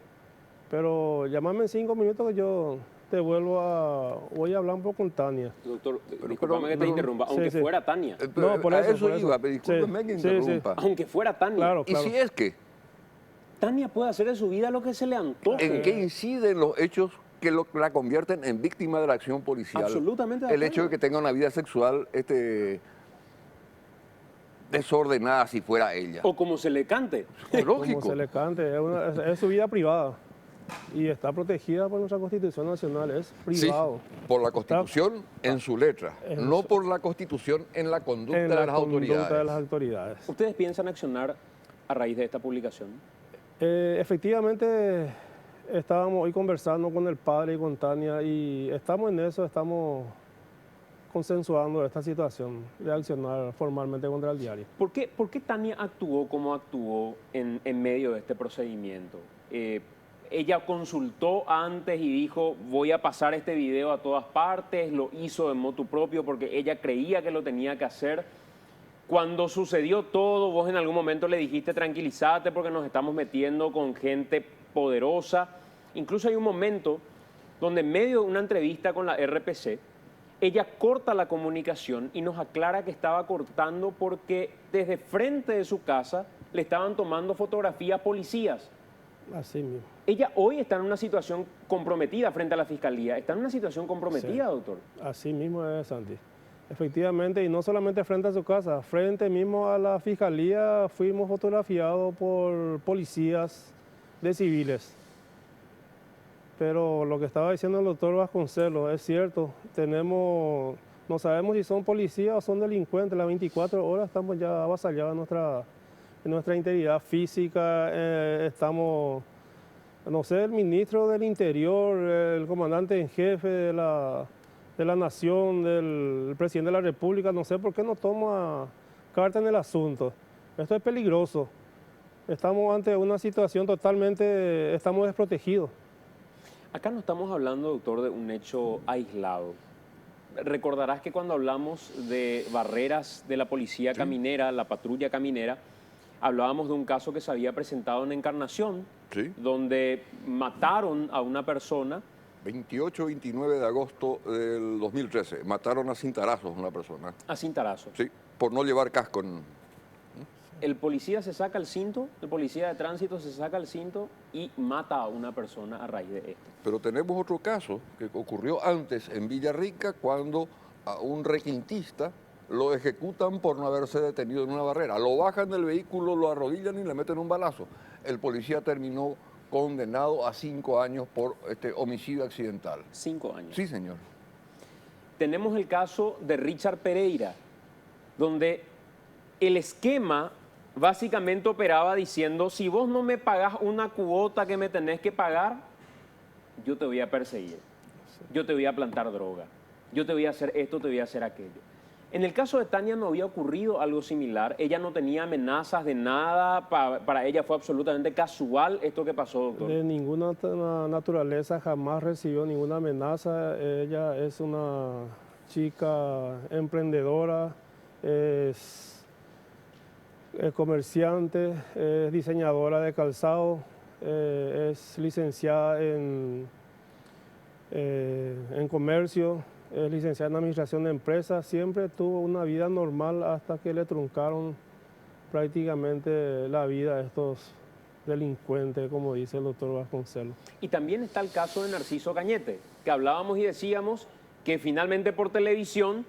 Pero llámame en 5 minutos que yo te voy a hablar un poco con Tania. Doctor, discúlpame que te interrumpa, aunque sí. fuera Tania. No, por a eso, eso por eso. iba, pero discúlpeme Sí, que sí, interrumpa. Aunque fuera Tania. Claro, ¿Y si es que? Tania puede hacer de su vida lo que se le antoje. ¿En qué inciden los hechos que la convierten en víctima de la acción policial? Absolutamente de El hecho de acuerdo. que tenga una vida sexual desordenada si fuera ella. O como se le cante. Lógico. Como se le cante, es su vida privada y está protegida por nuestra Constitución Nacional, es Sí, privado. por la Constitución en su letra, no por la Constitución en la conducta En de la las conducta autoridades. de las autoridades. ¿Ustedes piensan accionar a raíz de esta publicación? Efectivamente, estábamos hoy conversando con el padre y con Tania y estamos en eso, estamos consensuando esta situación de accionar formalmente contra el diario. ¿Por qué Tania actuó como actuó en medio de este procedimiento? Ella consultó antes y dijo, voy a pasar este video a todas partes, lo hizo de motu propio porque ella creía que lo tenía que hacer. Cuando sucedió todo, vos en algún momento le dijiste, tranquilízate porque nos estamos metiendo con gente poderosa. Incluso hay un momento donde en medio de una entrevista con la RPC, ella corta la comunicación y nos aclara que estaba cortando porque desde frente de su casa le estaban tomando fotografías policías. Así mismo. Ella hoy está en una situación comprometida frente a la fiscalía. ¿Está en una situación comprometida, Sí. doctor? Así mismo es, Santi. Efectivamente, y no solamente frente a su casa, frente mismo a la fiscalía fuimos fotografiados por policías de civiles. Pero lo que estaba diciendo el doctor Vasconcelos es cierto, no sabemos si son policías o son delincuentes, las 24 horas estamos ya avasallados en nuestra integridad física, estamos, no sé, el ministro del Interior, el comandante en jefe de la Nación, el presidente de la República, no sé por qué no toma carta en el asunto. Esto es peligroso. Estamos ante una situación estamos desprotegidos. Acá no estamos hablando, doctor, de un hecho aislado. Recordarás que cuando hablamos de barreras de la policía caminera, la patrulla caminera, hablábamos de un caso que se había presentado en Encarnación, Sí. donde mataron a una persona. 28-29 de agosto del 2013, mataron a cintarazos a una persona. A cintarazo. Sí, por no llevar casco. El policía se saca el cinto, el policía de tránsito se saca el cinto y mata a una persona a raíz de esto. Pero tenemos otro caso que ocurrió antes en Villarrica cuando a un requintista lo ejecutan por no haberse detenido en una barrera. Lo bajan del vehículo, lo arrodillan y le meten un balazo. El policía terminó condenado a 5 años por homicidio accidental. 5 años. Sí, señor. Tenemos el caso de Richard Pereira, donde el esquema básicamente operaba diciendo, si vos no me pagás una cuota que me tenés que pagar, yo te voy a perseguir, yo te voy a plantar droga, yo te voy a hacer esto, te voy a hacer aquello. En el caso de Tania no había ocurrido algo similar, ella no tenía amenazas de nada, para ella fue absolutamente casual esto que pasó, doctor. De ninguna naturaleza, jamás recibió ninguna amenaza. Ella es una chica emprendedora, es comerciante, es diseñadora de calzado, es licenciada en comercio, es licenciada en administración de empresas. Siempre tuvo una vida normal hasta que le truncaron prácticamente la vida a estos delincuentes, como dice el doctor Vasconcelos. Y también está el caso de Narciso Cañete, que hablábamos y decíamos que finalmente por televisión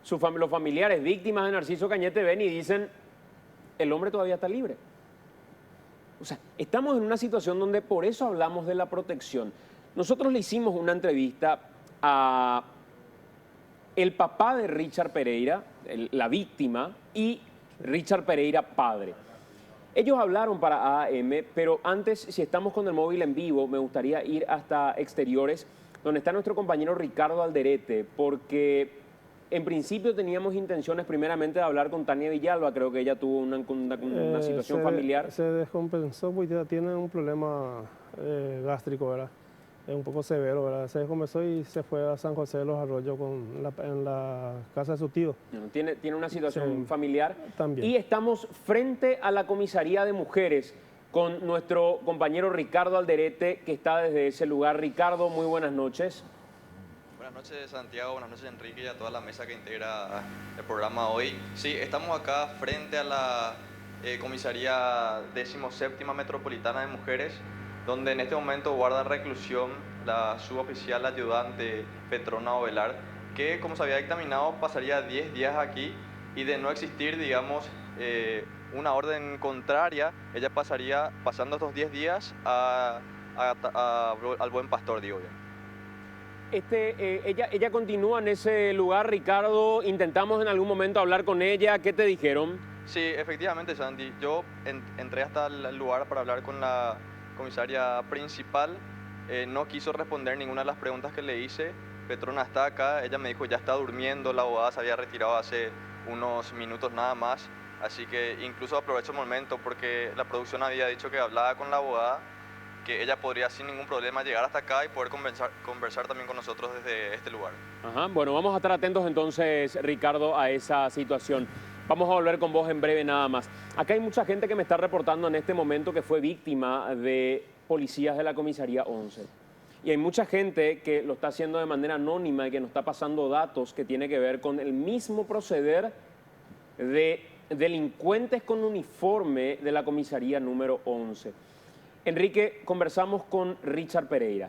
los familiares víctimas de Narciso Cañete ven y dicen, el hombre todavía está libre. O sea, estamos en una situación donde por eso hablamos de la protección. Nosotros le hicimos una entrevista a el papá de Richard Pereira, la víctima, y Richard Pereira padre. Ellos hablaron para AM, pero antes, si estamos con el móvil en vivo, me gustaría ir hasta exteriores, donde está nuestro compañero Ricardo Alderete, porque En principio teníamos intenciones primeramente de hablar con Tania Villalba, creo que ella tuvo una situación familiar. Se descompensó porque ya tiene un problema gástrico, ¿verdad? Es un poco severo, ¿verdad? Se descompensó y se fue a San José de los Arroyos en la casa de su tío. Tiene una situación familiar. También. Y estamos frente a la comisaría de mujeres con nuestro compañero Ricardo Alderete, que está desde ese lugar. Ricardo, muy buenas noches. Buenas noches, Santiago, buenas noches, Enrique, y a toda la mesa que integra el programa hoy. Sí, estamos acá frente a la comisaría 17ª Metropolitana de Mujeres, donde en este momento guarda reclusión la suboficial ayudante Petrona Ovelar, que como se había dictaminado pasaría 10 días aquí y de no existir, digamos, una orden contraria, ella pasaría, pasando estos 10 días, al Buen Pastor, digo bien. Ella continúa en ese lugar, Ricardo. Intentamos en algún momento hablar con ella. ¿Qué te dijeron? Sí, efectivamente, Santi. Yo entré hasta el lugar para hablar con la comisaria principal. No quiso responder ninguna de las preguntas que le hice. Petrona está acá. Ella me dijo ya está durmiendo. La abogada se había retirado hace unos minutos nada más. Así que incluso aprovecho el momento porque la producción había dicho que hablaba con la abogada, que ella podría sin ningún problema llegar hasta acá y poder conversar también con nosotros desde este lugar. Ajá, bueno, vamos a estar atentos entonces, Ricardo, a esa situación. Vamos a volver con vos en breve nada más. Acá hay mucha gente que me está reportando en este momento que fue víctima de policías de la comisaría 11. Y hay mucha gente que lo está haciendo de manera anónima y que nos está pasando datos que tiene que ver con el mismo proceder de delincuentes con uniforme de la comisaría número 11. Enrique, conversamos con Richard Pereira.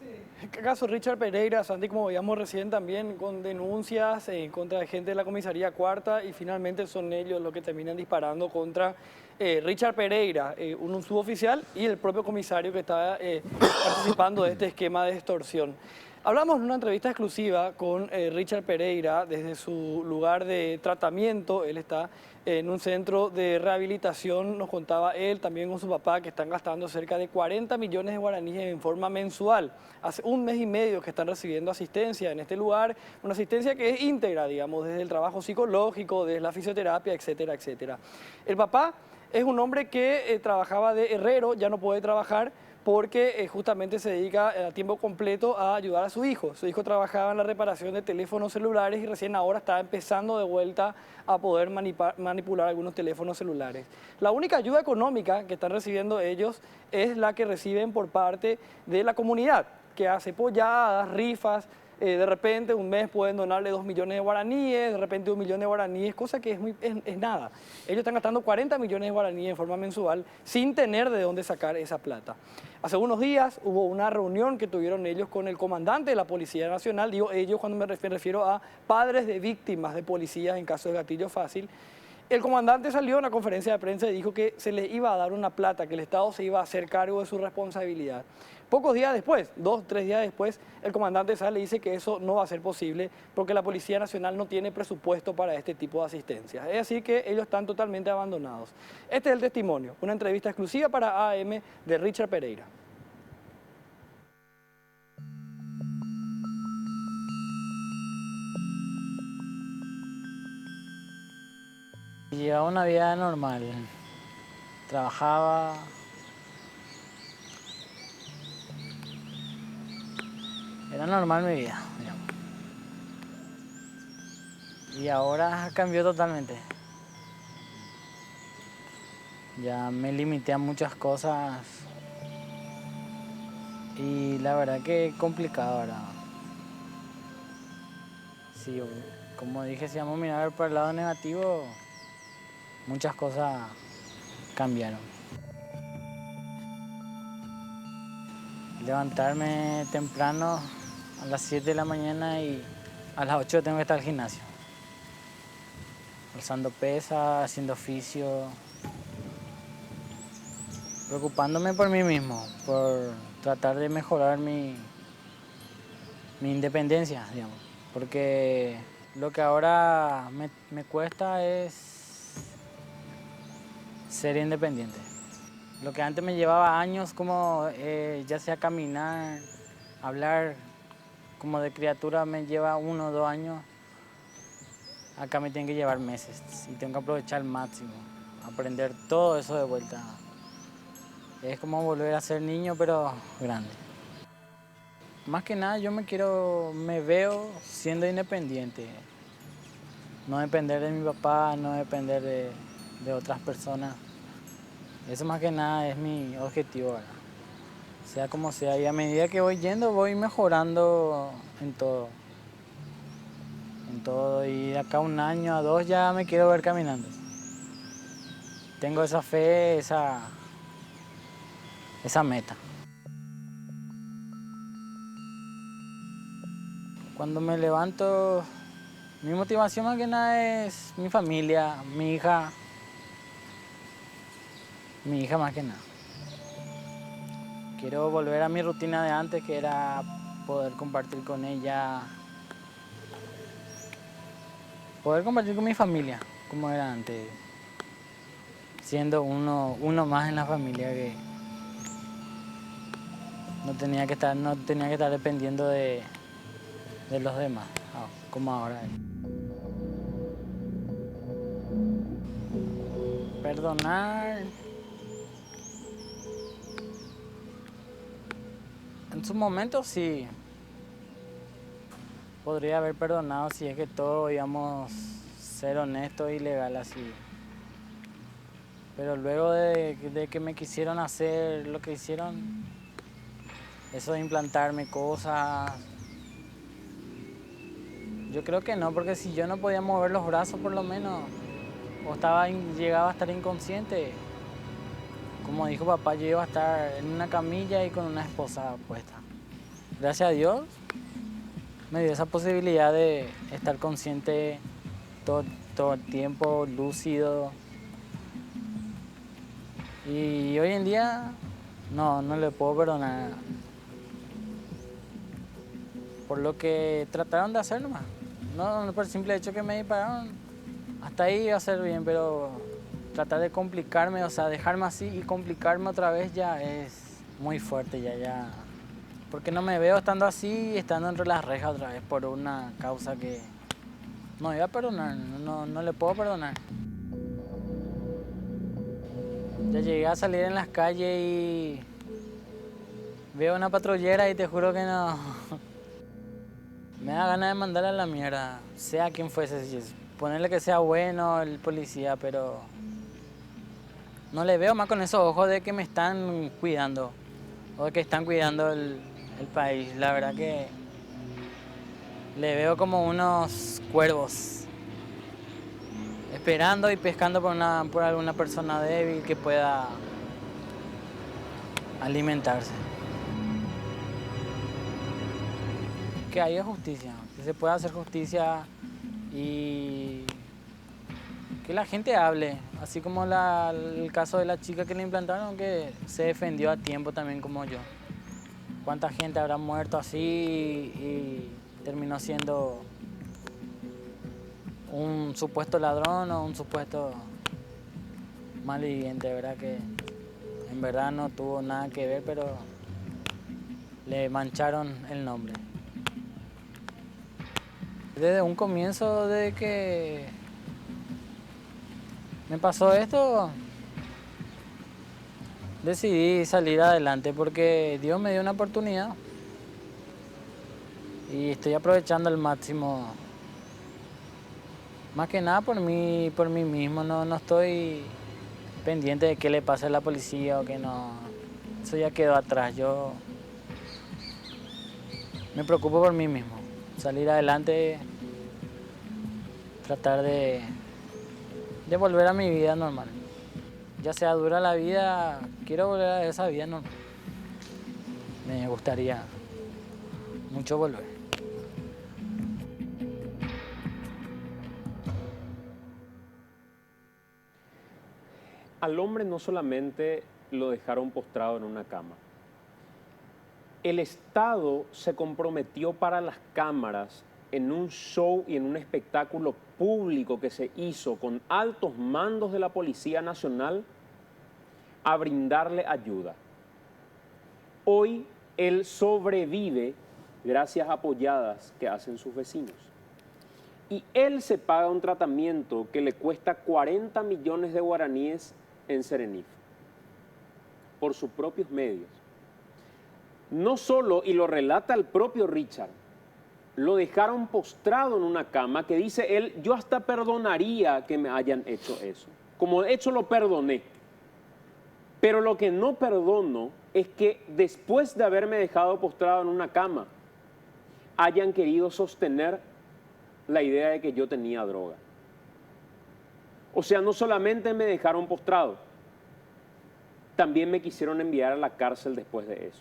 En este caso, Richard Pereira, Santi, como veíamos recién también, con denuncias contra gente de la comisaría cuarta, y finalmente son ellos los que terminan disparando contra Richard Pereira, un suboficial, y el propio comisario que estaba participando de este esquema de extorsión. Hablamos en una entrevista exclusiva con Richard Pereira desde su lugar de tratamiento. Él está en un centro de rehabilitación, nos contaba él, también con su papá, que están gastando cerca de 40 millones de guaraníes en forma mensual. Hace un mes y medio que están recibiendo asistencia en este lugar, una asistencia que es íntegra, digamos, desde el trabajo psicológico, desde la fisioterapia, etcétera, etcétera. El papá es un hombre que trabajaba de herrero, ya no puede trabajar, porque justamente se dedica a tiempo completo a ayudar a su hijo. Su hijo trabajaba en la reparación de teléfonos celulares y recién ahora está empezando de vuelta a poder manipular algunos teléfonos celulares. La única ayuda económica que están recibiendo ellos es la que reciben por parte de la comunidad, que hace polladas, rifas. De repente un mes pueden donarle 2 millones de guaraníes, de repente 1 millón de guaraníes, cosa que es nada. Ellos están gastando 40 millones de guaraníes en forma mensual sin tener de dónde sacar esa plata. Hace unos días hubo una reunión que tuvieron ellos con el comandante de la Policía Nacional, digo ellos cuando me refiero a padres de víctimas de policías en caso de gatillo fácil. El comandante salió a una conferencia de prensa y dijo que se les iba a dar una plata, que el Estado se iba a hacer cargo de su responsabilidad. Pocos días después, 2 o 3 días después, el comandante sale y dice que eso no va a ser posible porque la Policía Nacional no tiene presupuesto para este tipo de asistencia. Es decir, que ellos están totalmente abandonados. Este es el testimonio, una entrevista exclusiva para AM de Richard Pereira. Llevaba una vida normal, trabajaba, era normal mi vida, digamos. Y ahora cambió totalmente. Ya me limité a muchas cosas y la verdad que es complicado ahora. Sí, como dije, si vamos a mirar por el lado negativo, muchas cosas cambiaron. Levantarme temprano a las 7 de la mañana y a las 8 tengo que estar al gimnasio. Alzando pesas, haciendo oficio. Preocupándome por mí mismo, por tratar de mejorar mi independencia, digamos. Porque lo que ahora me cuesta es ser independiente. Lo que antes me llevaba años, como ya sea caminar, hablar, como de criatura me lleva 1 o 2 años. acá me tienen que llevar meses y tengo que aprovechar al máximo, aprender todo eso de vuelta. Es como volver a ser niño, pero grande. Más que nada yo me veo siendo independiente. No depender de mi papá, no depender de otras personas. Eso más que nada es mi objetivo ahora. Sea como sea, y a medida que voy yendo voy mejorando en todo. En todo, y de acá 1 año a 2 ya me quiero ver caminando. Tengo esa fe, esa meta. Cuando me levanto, mi motivación más que nada es mi familia, mi hija más que nada. Quiero volver a mi rutina de antes, que era poder compartir con ella, poder compartir con mi familia, como era antes, siendo uno más en la familia, que no tenía que estar dependiendo de los demás, como ahora. Perdonar. En su momento sí. Podría haber perdonado si es que todos íbamos a ser honestos y legal así. Pero luego de que me quisieron hacer lo que hicieron, eso de implantarme cosas, yo creo que no, porque si yo no podía mover los brazos por lo menos, o llegaba a estar inconsciente, como dijo papá, yo iba a estar en una camilla y con una esposa puesta. Gracias a Dios me dio esa posibilidad de estar consciente todo el tiempo, lúcido. Y hoy en día no le puedo perdonar por lo que trataron de hacer nomás. No por el simple hecho que me dispararon, hasta ahí iba a ser bien, pero tratar de complicarme, o sea, dejarme así y complicarme otra vez ya es muy fuerte, ya. Porque no me veo estando así, estando entre las rejas otra vez por una causa que no iba a perdonar, no le puedo perdonar. Ya llegué a salir en las calles y veo una patrullera y te juro que no. Me da ganas de mandarle a la mierda, sea quien fuese, ponerle que sea bueno el policía, pero no le veo más con esos ojos de que me están cuidando o de que están cuidando el país. La verdad que le veo como unos cuervos esperando y pescando por alguna persona débil que pueda alimentarse. Que haya justicia, que se pueda hacer justicia y que la gente hable, así como el caso de la chica que le implantaron, que se defendió a tiempo también como yo. ¿Cuánta gente habrá muerto así y terminó siendo un supuesto ladrón o un supuesto malviviente? ¿Verdad? Que en verdad no tuvo nada que ver, pero le mancharon el nombre. Desde un comienzo de que me pasó esto, decidí salir adelante porque Dios me dio una oportunidad y estoy aprovechando al máximo. Más que nada por mí mismo, no estoy pendiente de qué le pase a la policía o que no. Eso ya quedó atrás. Yo me preocupo por mí mismo. Salir adelante, tratar de volver a mi vida normal. Ya sea dura la vida, quiero volver a esa vida normal. Me gustaría mucho volver. Al hombre no solamente lo dejaron postrado en una cama. El Estado se comprometió para las cámaras en un show y en un espectáculo público que se hizo con altos mandos de la Policía Nacional a brindarle ayuda. Hoy él sobrevive gracias a apoyadas que hacen sus vecinos. y él se paga un tratamiento que le cuesta 40 millones de guaraníes en Serenif, por sus propios medios. No solo, y lo relata el propio Richard, lo dejaron postrado en una cama que dice él, yo hasta perdonaría que me hayan hecho eso. Como de hecho lo perdoné. Pero lo que no perdono es que después de haberme dejado postrado en una cama, hayan querido sostener la idea de que yo tenía droga. O sea, no solamente me dejaron postrado, también me quisieron enviar a la cárcel después de eso.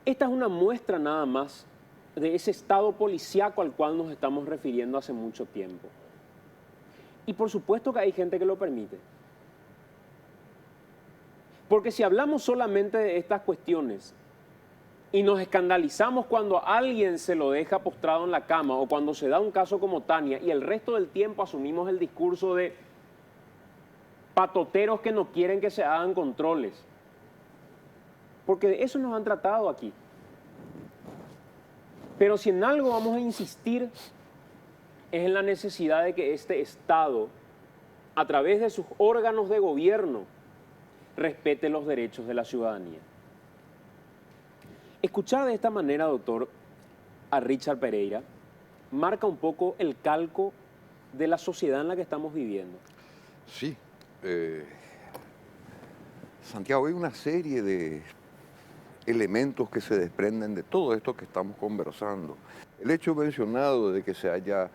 Esta es una muestra nada más de ese estado policíaco al cual nos estamos refiriendo hace mucho tiempo. Y por supuesto que hay gente que lo permite. Porque si hablamos solamente de estas cuestiones y nos escandalizamos cuando a alguien se lo deja postrado en la cama o cuando se da un caso como Tania y el resto del tiempo asumimos el discurso de patoteros que no quieren que se hagan controles, porque de eso nos han tratado aquí. Pero si en algo vamos a insistir es en la necesidad de que este Estado, a través de sus órganos de gobierno, respete los derechos de la ciudadanía. Escuchar de esta manera, doctor, a Richard Pereira, marca un poco el calco de la sociedad en la que estamos viviendo. Sí. Santiago, hay una serie de elementos que se desprenden de todo esto que estamos conversando. El hecho mencionado de que se haya,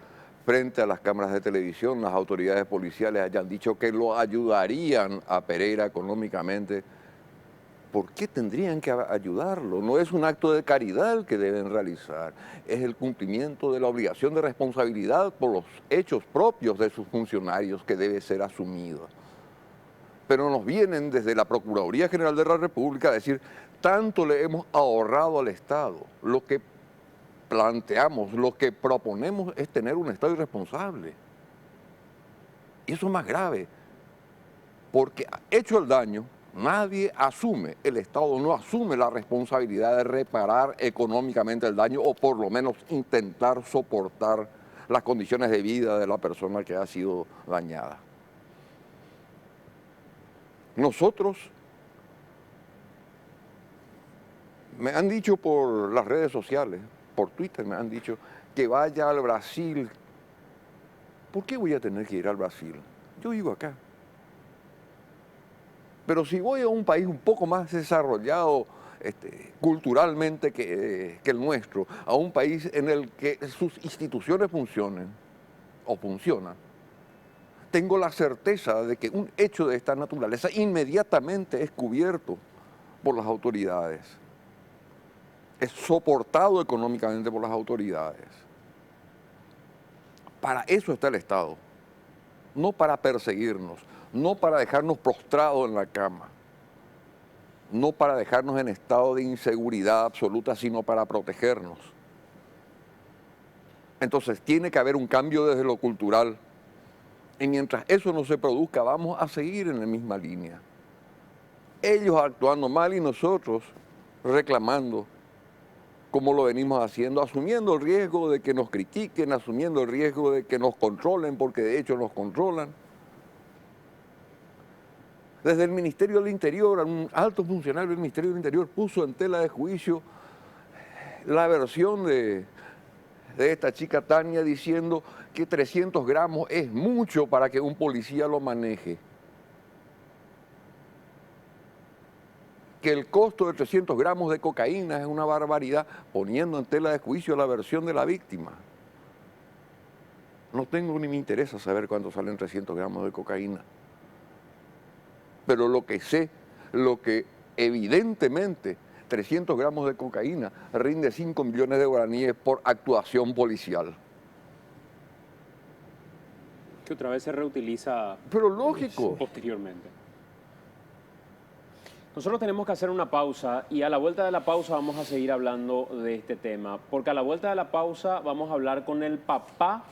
frente a las cámaras de televisión, las autoridades policiales hayan dicho que lo ayudarían a Pereira económicamente. ¿Por qué tendrían que ayudarlo? No es un acto de caridad el que deben realizar, es el cumplimiento de la obligación de responsabilidad por los hechos propios de sus funcionarios que debe ser asumido. Pero nos vienen desde la Procuraduría General de la República a decir, tanto le hemos ahorrado al Estado. Lo que planteamos, lo que proponemos es tener un Estado irresponsable. Y eso es más grave, porque hecho el daño, nadie asume, el Estado no asume la responsabilidad de reparar económicamente el daño o por lo menos intentar soportar las condiciones de vida de la persona que ha sido dañada. Nosotros, me han dicho por las redes sociales, por Twitter me han dicho que vaya al Brasil. ¿Por qué voy a tener que ir al Brasil? Yo vivo acá. Pero si voy a un país un poco más desarrollado culturalmente que el nuestro, a un país en el que sus instituciones funcionen o funcionan, tengo la certeza de que un hecho de esta naturaleza inmediatamente es cubierto por las autoridades, es soportado económicamente por las autoridades. Para eso está el Estado, no para perseguirnos, no para dejarnos prostrados en la cama, no para dejarnos en estado de inseguridad absoluta, sino para protegernos. Entonces tiene que haber un cambio desde lo cultural. Y mientras eso no se produzca, vamos a seguir en la misma línea. Ellos actuando mal y nosotros reclamando como lo venimos haciendo, asumiendo el riesgo de que nos critiquen, asumiendo el riesgo de que nos controlen, porque de hecho nos controlan. Desde el Ministerio del Interior, un alto funcionario del Ministerio del Interior puso en tela de juicio la versión de esta chica Tania diciendo que 300 gramos es mucho para que un policía lo maneje. Que el costo de 300 gramos de cocaína es una barbaridad, poniendo en tela de juicio la versión de la víctima. No tengo ni me interesa saber cuánto salen 300 gramos de cocaína. Pero lo que sé, lo que evidentemente 300 gramos de cocaína rinde 5 millones de guaraníes por actuación policial. Que otra vez se reutiliza. Pero lógico. Posteriormente. Nosotros tenemos que hacer una pausa y a la vuelta de la pausa vamos a seguir hablando de este tema, porque a la vuelta de la pausa vamos a hablar con el papá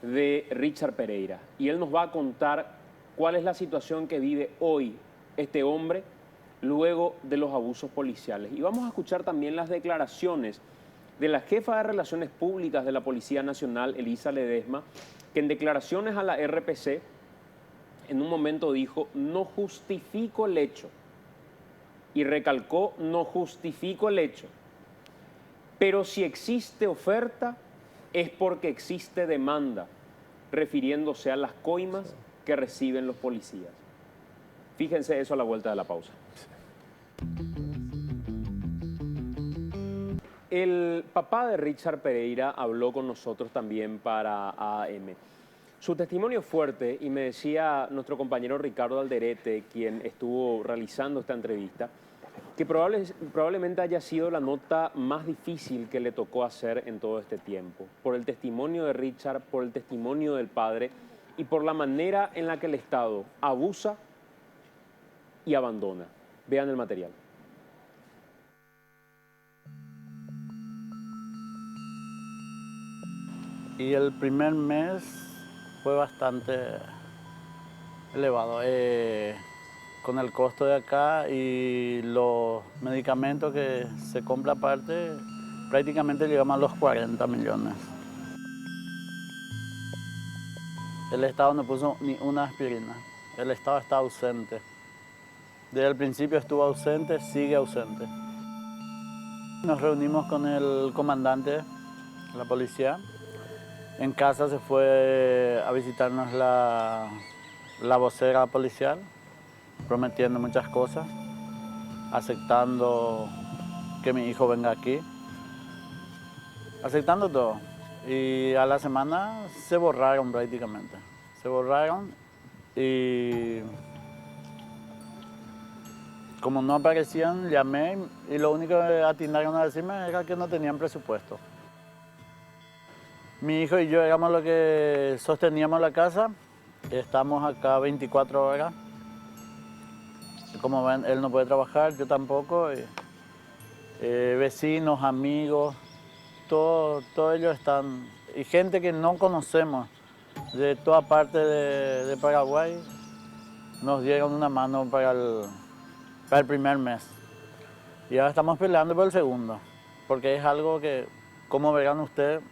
de Richard Pereira y él nos va a contar cuál es la situación que vive hoy este hombre luego de los abusos policiales. Y vamos a escuchar también las declaraciones de la jefa de Relaciones Públicas de la Policía Nacional, Elisa Ledesma, que en declaraciones a la RPC, en un momento dijo, no justifico el hecho. Y recalcó, no justifico el hecho. Pero si existe oferta, es porque existe demanda, refiriéndose a las coimas que reciben los policías. Fíjense eso a la vuelta de la pausa. El papá de Richard Pereira habló con nosotros también para AM. Su testimonio es fuerte y me decía nuestro compañero Ricardo Alderete, quien estuvo realizando esta entrevista, que probablemente haya sido la nota más difícil que le tocó hacer en todo este tiempo, por el testimonio de Richard, por el testimonio del padre y por la manera en la que el Estado abusa y abandona. Vean el material. Y el primer mes fue bastante elevado, con el costo de acá y los medicamentos que se compra aparte, prácticamente llegamos a los 40 millones. El Estado no puso ni una aspirina, el Estado está ausente. Desde el principio estuvo ausente, sigue ausente. Nos reunimos con el comandante de la policía. En casa se fue a visitarnos la vocera policial, prometiendo muchas cosas, aceptando que mi hijo venga aquí, aceptando todo. Y a la semana se borraron prácticamente, se borraron y como no aparecían, llamé y lo único que atinaron a decirme era que no tenían presupuesto. Mi hijo y yo éramos los que sosteníamos la casa, estamos acá 24 horas. Como ven, él no puede trabajar, yo tampoco. Vecinos, amigos, todos ellos están. Y gente que no conocemos de toda parte de Paraguay nos dieron una mano para el primer mes. Y ahora estamos peleando por el segundo, porque es algo que, como verán ustedes,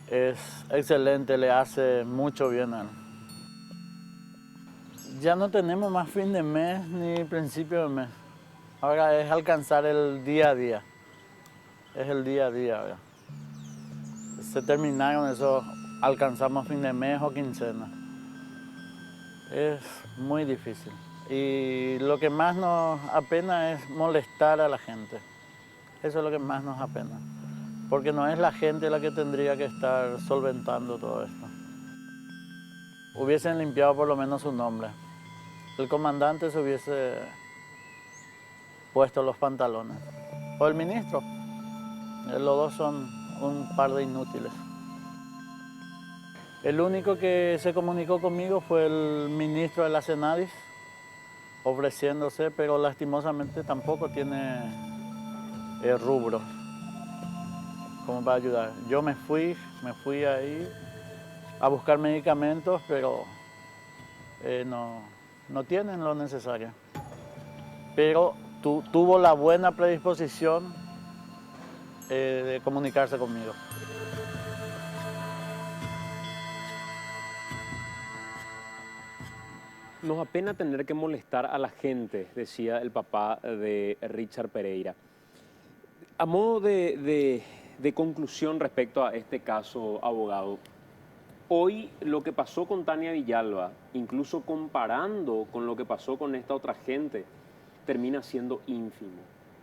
es excelente, le hace mucho bien a él. Ya no tenemos más fin de mes ni principio de mes. Ahora es alcanzar el día a día. Es el día a día ahora. Se terminaron eso, alcanzamos fin de mes o quincena. Es muy difícil. Y lo que más nos apena es molestar a la gente. Eso es lo que más nos apena. Porque no es la gente la que tendría que estar solventando todo esto. Hubiesen limpiado por lo menos su nombre. El comandante se hubiese puesto los pantalones. O el ministro. Los dos son un par de inútiles. El único que se comunicó conmigo fue el ministro de la Senadis, ofreciéndose, pero lastimosamente tampoco tiene rubro como para ayudar. Yo me fui ahí a buscar medicamentos, pero no tienen lo necesario. Pero tuvo la buena predisposición de comunicarse conmigo. Nos apena tener que molestar a la gente, decía el papá de Richard Pereira. A modo de conclusión respecto a este caso, abogado, hoy lo que pasó con Tania Villalba, incluso comparando con lo que pasó con esta otra gente, termina siendo ínfimo,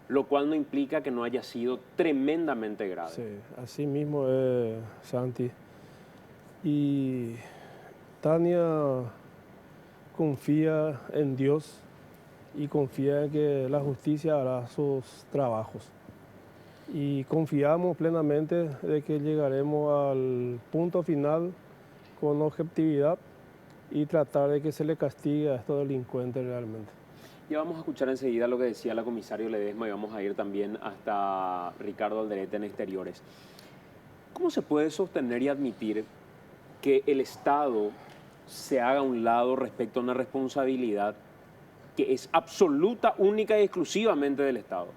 lo cual no implica que no haya sido tremendamente grave. Sí, así mismo es, Santi. Y Tania confía en Dios y confía en que la justicia hará sus trabajos. Y confiamos plenamente de que llegaremos al punto final con objetividad y tratar de que se le castigue a estos delincuentes realmente. Ya vamos a escuchar enseguida lo que decía la comisaria Ledesma y vamos a ir también hasta Ricardo Alderete en Exteriores. ¿Cómo se puede sostener y admitir que el Estado se haga a un lado respecto a una responsabilidad que es absoluta, única y exclusivamente del Estado?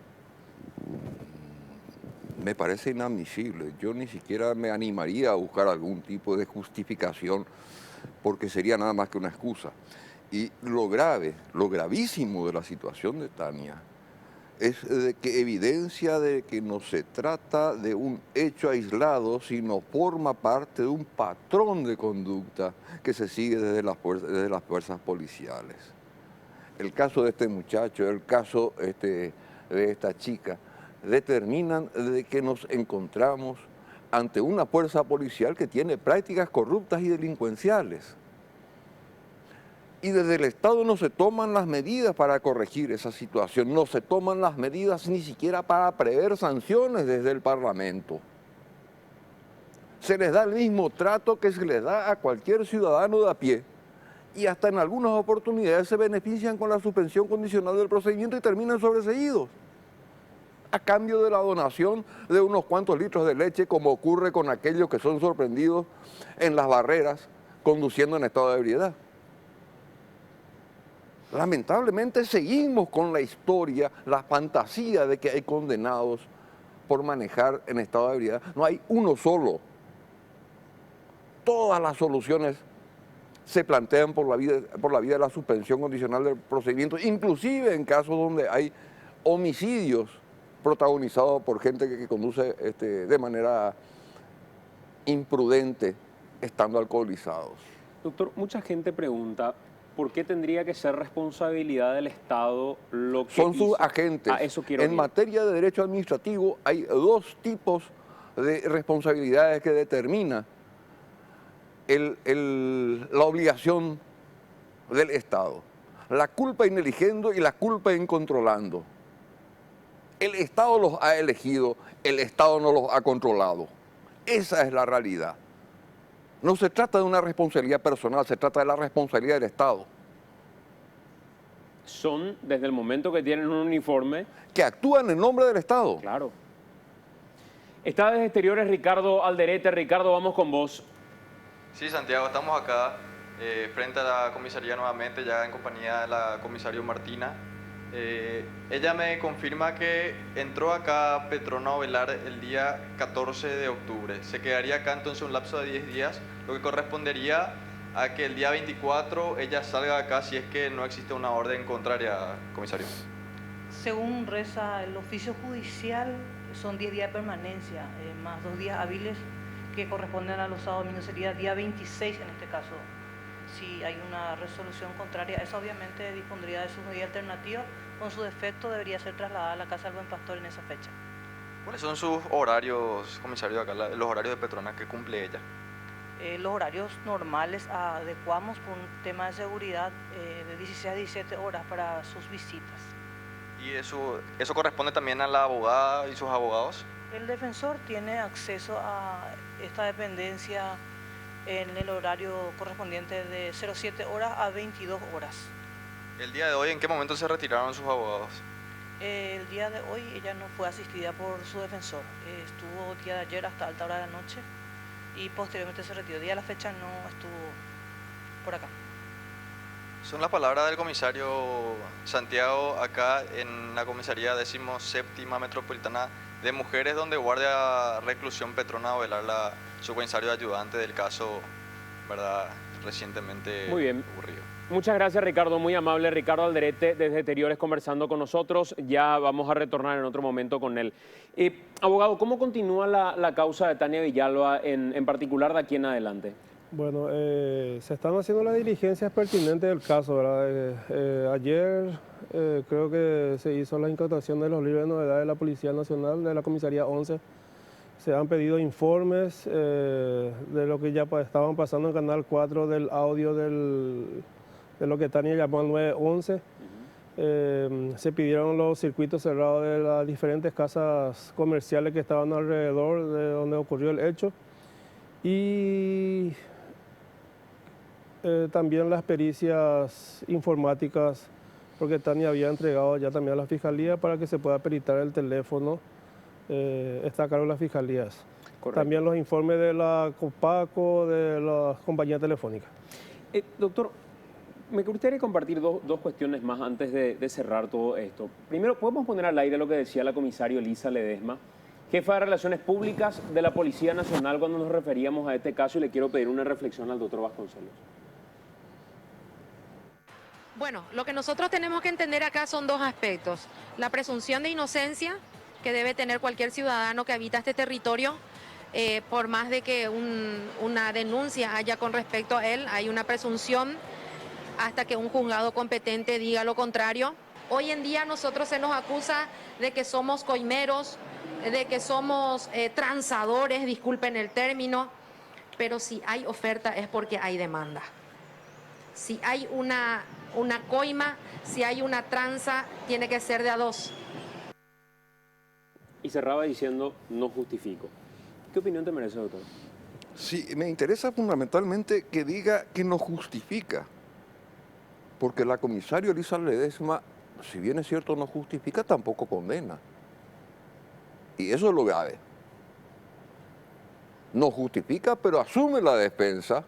me parece inadmisible. Yo ni siquiera me animaría a buscar algún tipo de justificación porque sería nada más que una excusa. Y lo grave, lo gravísimo de la situación de Tania es de que evidencia de que no se trata de un hecho aislado, sino forma parte de un patrón de conducta que se sigue desde las fuerzas policiales. El caso de este muchacho, el caso de esta chica, determinan de que nos encontramos ante una fuerza policial que tiene prácticas corruptas y delincuenciales. Y desde el Estado no se toman las medidas para corregir esa situación, no se toman las medidas ni siquiera para prever sanciones desde el Parlamento. Se les da el mismo trato que se les da a cualquier ciudadano de a pie y hasta en algunas oportunidades se benefician con la suspensión condicional del procedimiento y terminan sobreseídos a cambio de la donación de unos cuantos litros de leche, como ocurre con aquellos que son sorprendidos en las barreras conduciendo en estado de ebriedad. Lamentablemente seguimos con la historia, la fantasía de que hay condenados por manejar en estado de ebriedad. No hay uno solo. Todas las soluciones se plantean por la vía de la suspensión condicional del procedimiento, inclusive en casos donde hay homicidios protagonizados por gente que conduce de manera imprudente, estando alcoholizados. Doctor, mucha gente pregunta, ¿por qué tendría que ser responsabilidad del Estado lo que son sus hizo? agentes? Eso quiero en materia de derecho administrativo hay dos tipos de responsabilidades que determina la obligación del Estado. La culpa ineligiendo y la culpa incontrolando. El Estado los ha elegido, el Estado no los ha controlado. Esa es la realidad. No se trata de una responsabilidad personal, se trata de la responsabilidad del Estado. Son, desde el momento que tienen un uniforme, que actúan en nombre del Estado. Claro. Está desde Exteriores Ricardo Alderete. Ricardo, vamos con vos. Sí, Santiago, estamos acá frente a la comisaría nuevamente, ya en compañía de la comisario Martina. Ella me confirma que entró acá Petrona Ovelar el día 14 de octubre. Se quedaría acá entonces un lapso de 10 días, lo que correspondería a que el día 24 ella salga acá si es que no existe una orden contraria, comisario. Según reza el oficio judicial, son 10 días de permanencia, más 2 días hábiles que corresponden a los sábados domingos, sería día 26 en este caso. Si hay una resolución contraria, eso obviamente dispondría de sus medidas alternativas. Con su defecto debería ser trasladada a la Casa del Buen Pastor en esa fecha. ¿Cuáles son sus horarios, comisario, acá, los horarios de Petrona que cumple ella? Los horarios normales adecuamos por un tema de seguridad de 16 a 17 horas para sus visitas. ¿Y eso corresponde también a la abogada y sus abogados? El defensor tiene acceso a esta dependencia en el horario correspondiente de 07 horas a 22 horas. ¿El día de hoy en qué momento se retiraron sus abogados? El día de hoy ella no fue asistida por su defensor. Estuvo el día de ayer hasta alta hora de la noche y posteriormente se retiró. Día de la fecha no estuvo por acá. Son las palabras del comisario Santiago acá en la comisaría 17ª Metropolitana de Mujeres, donde guardia reclusión Petrona Ovelar, su comisario ayudante del caso, ¿verdad?, recientemente muy bien ocurrido. Muchas gracias, Ricardo, muy amable. Ricardo Alderete desde Exteriores conversando con nosotros. Ya vamos a retornar en otro momento con él. Abogado, ¿cómo continúa la causa de Tania Villalba en particular de aquí en adelante? Bueno, se están haciendo las diligencias pertinentes del caso, ¿verdad? Ayer creo que se hizo la incautación de los libros de novedad de la Policía Nacional, de la Comisaría 11. Se han pedido informes de lo que ya estaban pasando en Canal 4 del audio de lo que Tania llamó al 911. Se pidieron los circuitos cerrados de las diferentes casas comerciales que estaban alrededor de donde ocurrió el hecho. Y también las pericias informáticas, porque Tania había entregado ya también a la Fiscalía para que se pueda peritar el teléfono. Está a cargo de las Fiscalías. Correcto. También los informes de la Copaco, de la compañía telefónica. Doctor, me gustaría compartir dos cuestiones más antes de cerrar todo esto. Primero, ¿podemos poner al aire lo que decía la comisaria Elisa Ledesma? Jefa de Relaciones Públicas de la Policía Nacional, cuando nos referíamos a este caso, y le quiero pedir una reflexión al doctor Vasconcelos. Bueno, lo que nosotros tenemos que entender acá son dos aspectos. La presunción de inocencia que debe tener cualquier ciudadano que habita este territorio, por más de que una denuncia haya con respecto a él, hay una presunción hasta que un juzgado competente diga lo contrario. Hoy en día nosotros se nos acusa de que somos coimeros, de que somos transadores, disculpen el término, pero si hay oferta es porque hay demanda. Si hay una coima, si hay una tranza, tiene que ser de a dos. Y cerraba diciendo, no justifico. ¿Qué opinión te merece, doctor? Sí, me interesa fundamentalmente que diga que no justifica. Porque la comisaria Elisa Ledesma, si bien es cierto no justifica, tampoco condena. Y eso es lo grave. No justifica, pero asume la defensa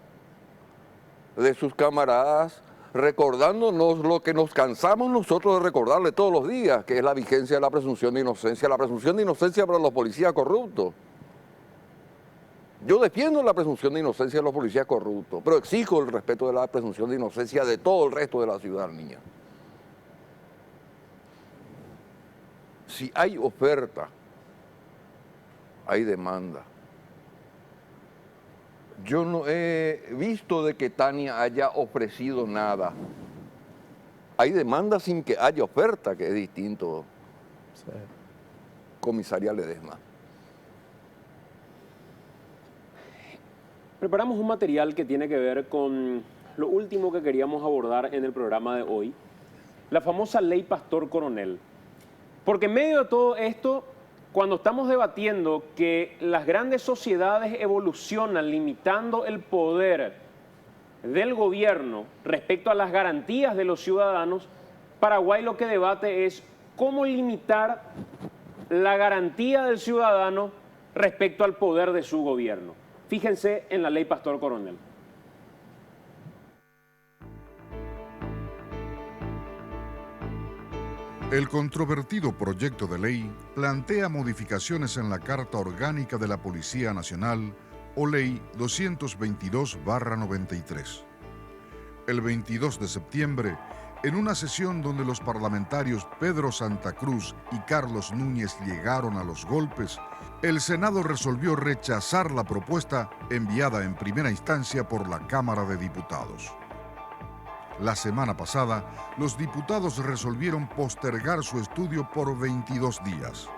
de sus camaradas, recordándonos lo que nos cansamos nosotros de recordarle todos los días, que es la vigencia de la presunción de inocencia. La presunción de inocencia para los policías corruptos. Yo defiendo la presunción de inocencia de los policías corruptos, pero exijo el respeto de la presunción de inocencia de todo el resto de la ciudadanía. Si hay oferta, hay demanda. Yo no he visto de que Tania haya ofrecido nada. Hay demanda sin que haya oferta, que es distinto, sí. Comisaria Ledesma. Preparamos un material que tiene que ver con lo último que queríamos abordar en el programa de hoy, la famosa ley Pastor Coronel. Porque en medio de todo esto, cuando estamos debatiendo que las grandes sociedades evolucionan limitando el poder del gobierno respecto a las garantías de los ciudadanos, Paraguay lo que debate es cómo limitar la garantía del ciudadano respecto al poder de su gobierno. Fíjense en la ley Pastor Coronel. El controvertido proyecto de ley plantea modificaciones en la Carta Orgánica de la Policía Nacional o Ley 222/93. El 22 de septiembre, en una sesión donde los parlamentarios Pedro Santa Cruz y Carlos Núñez llegaron a los golpes, el Senado resolvió rechazar la propuesta enviada en primera instancia por la Cámara de Diputados. La semana pasada, los diputados resolvieron postergar su estudio por 22 días.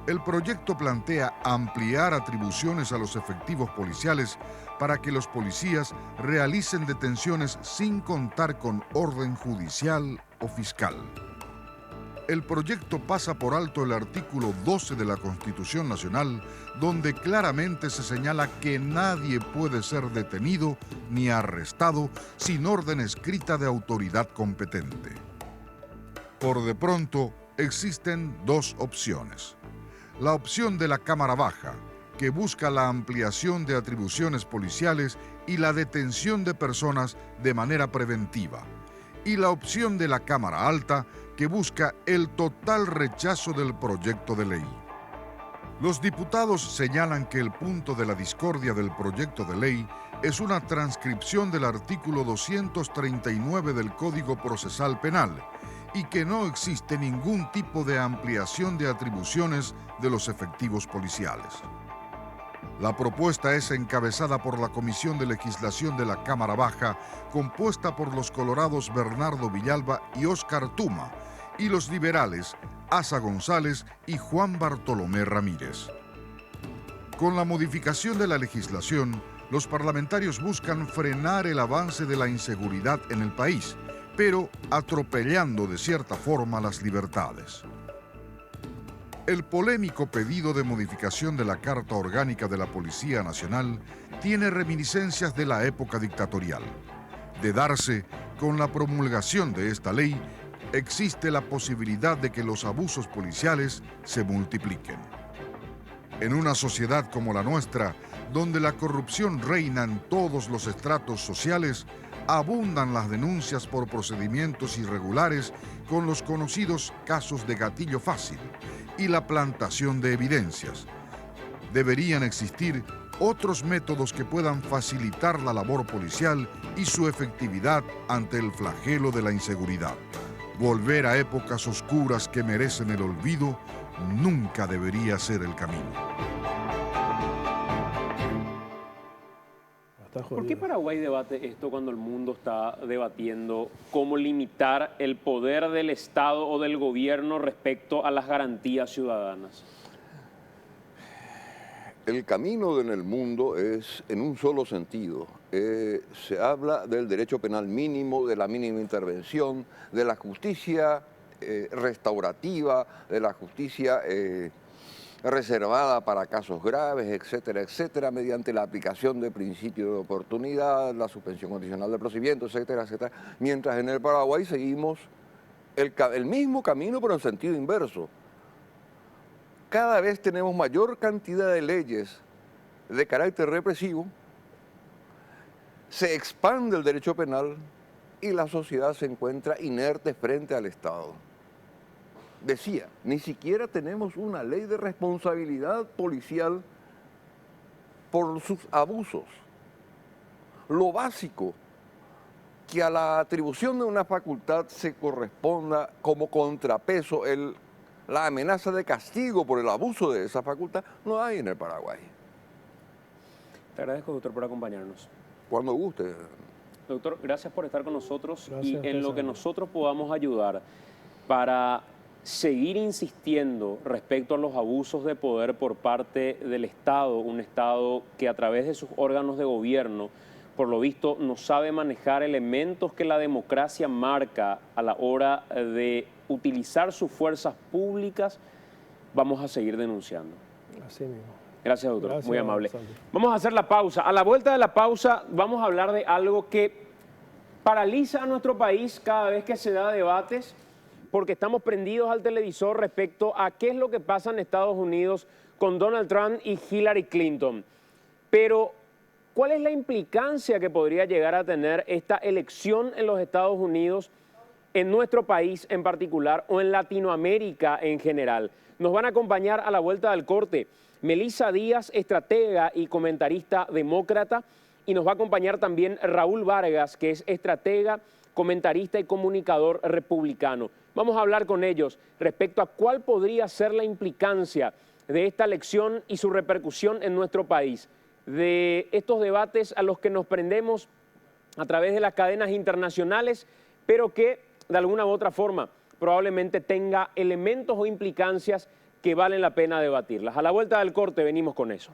El proyecto plantea ampliar atribuciones a los efectivos policiales para que los policías realicen detenciones sin contar con orden judicial o fiscal. El proyecto pasa por alto el artículo 12 de la Constitución Nacional, donde claramente se señala que nadie puede ser detenido ni arrestado sin orden escrita de autoridad competente. Por de pronto, existen dos opciones. La opción de la Cámara Baja, que busca la ampliación de atribuciones policiales y la detención de personas de manera preventiva. Y la opción de la Cámara Alta, que busca el total rechazo del proyecto de ley. Los diputados señalan que el punto de la discordia del proyecto de ley es una transcripción del artículo 239 del Código Procesal Penal y que no existe ningún tipo de ampliación de atribuciones de los efectivos policiales. La propuesta es encabezada por la Comisión de Legislación de la Cámara Baja, compuesta por los colorados Bernardo Villalba y Óscar Tuma, y los liberales Asa González y Juan Bartolomé Ramírez. Con la modificación de la legislación, los parlamentarios buscan frenar el avance de la inseguridad en el país, pero atropellando de cierta forma las libertades. El polémico pedido de modificación de la Carta Orgánica de la Policía Nacional tiene reminiscencias de la época dictatorial. De darse, con la promulgación de esta ley, existe la posibilidad de que los abusos policiales se multipliquen. En una sociedad como la nuestra, donde la corrupción reina en todos los estratos sociales, abundan las denuncias por procedimientos irregulares con los conocidos casos de gatillo fácil y la plantación de evidencias. Deberían existir otros métodos que puedan facilitar la labor policial y su efectividad ante el flagelo de la inseguridad. Volver a épocas oscuras que merecen el olvido nunca debería ser el camino. ¿Por qué Paraguay debate esto cuando el mundo está debatiendo cómo limitar el poder del Estado o del gobierno respecto a las garantías ciudadanas? El camino en el mundo es en un solo sentido. Se habla del derecho penal mínimo, de la mínima intervención, de la justicia restaurativa, de la justicia reservada para casos graves, etcétera, etcétera, mediante la aplicación del principio de oportunidad, la suspensión condicional del procedimiento, etcétera, etcétera. Mientras en el Paraguay seguimos el mismo camino, pero en sentido inverso. Cada vez tenemos mayor cantidad de leyes de carácter represivo, se expande el derecho penal y la sociedad se encuentra inerte frente al Estado. Decía, ni siquiera tenemos una ley de responsabilidad policial por sus abusos. Lo básico, que a la atribución de una facultad se corresponda como contrapeso la amenaza de castigo por el abuso de esa facultad, no hay en el Paraguay. Te agradezco, doctor, por acompañarnos. Cuando guste. Doctor, gracias por estar con nosotros. Gracias, y en lo que nosotros podamos ayudar para seguir insistiendo respecto a los abusos de poder por parte del Estado, un Estado que a través de sus órganos de gobierno, por lo visto, no sabe manejar elementos que la democracia marca a la hora de utilizar sus fuerzas públicas, vamos a seguir denunciando. Así mismo. Gracias, doctor. Gracias, muy amable. Santi. Vamos a hacer la pausa. A la vuelta de la pausa vamos a hablar de algo que paraliza a nuestro país cada vez que se da debates, porque estamos prendidos al televisor respecto a qué es lo que pasa en Estados Unidos con Donald Trump y Hillary Clinton. Pero, ¿cuál es la implicancia que podría llegar a tener esta elección en los Estados Unidos, en nuestro país en particular o en Latinoamérica en general? Nos van a acompañar a la vuelta del corte Melissa Díaz, estratega y comentarista demócrata, y nos va a acompañar también Raúl Vargas, que es estratega, comentarista y comunicador republicano. Vamos a hablar con ellos respecto a cuál podría ser la implicancia de esta elección y su repercusión en nuestro país, de estos debates a los que nos prendemos a través de las cadenas internacionales, pero que de alguna u otra forma probablemente tenga elementos o implicancias que valen la pena debatirlas. A la vuelta del corte venimos con eso.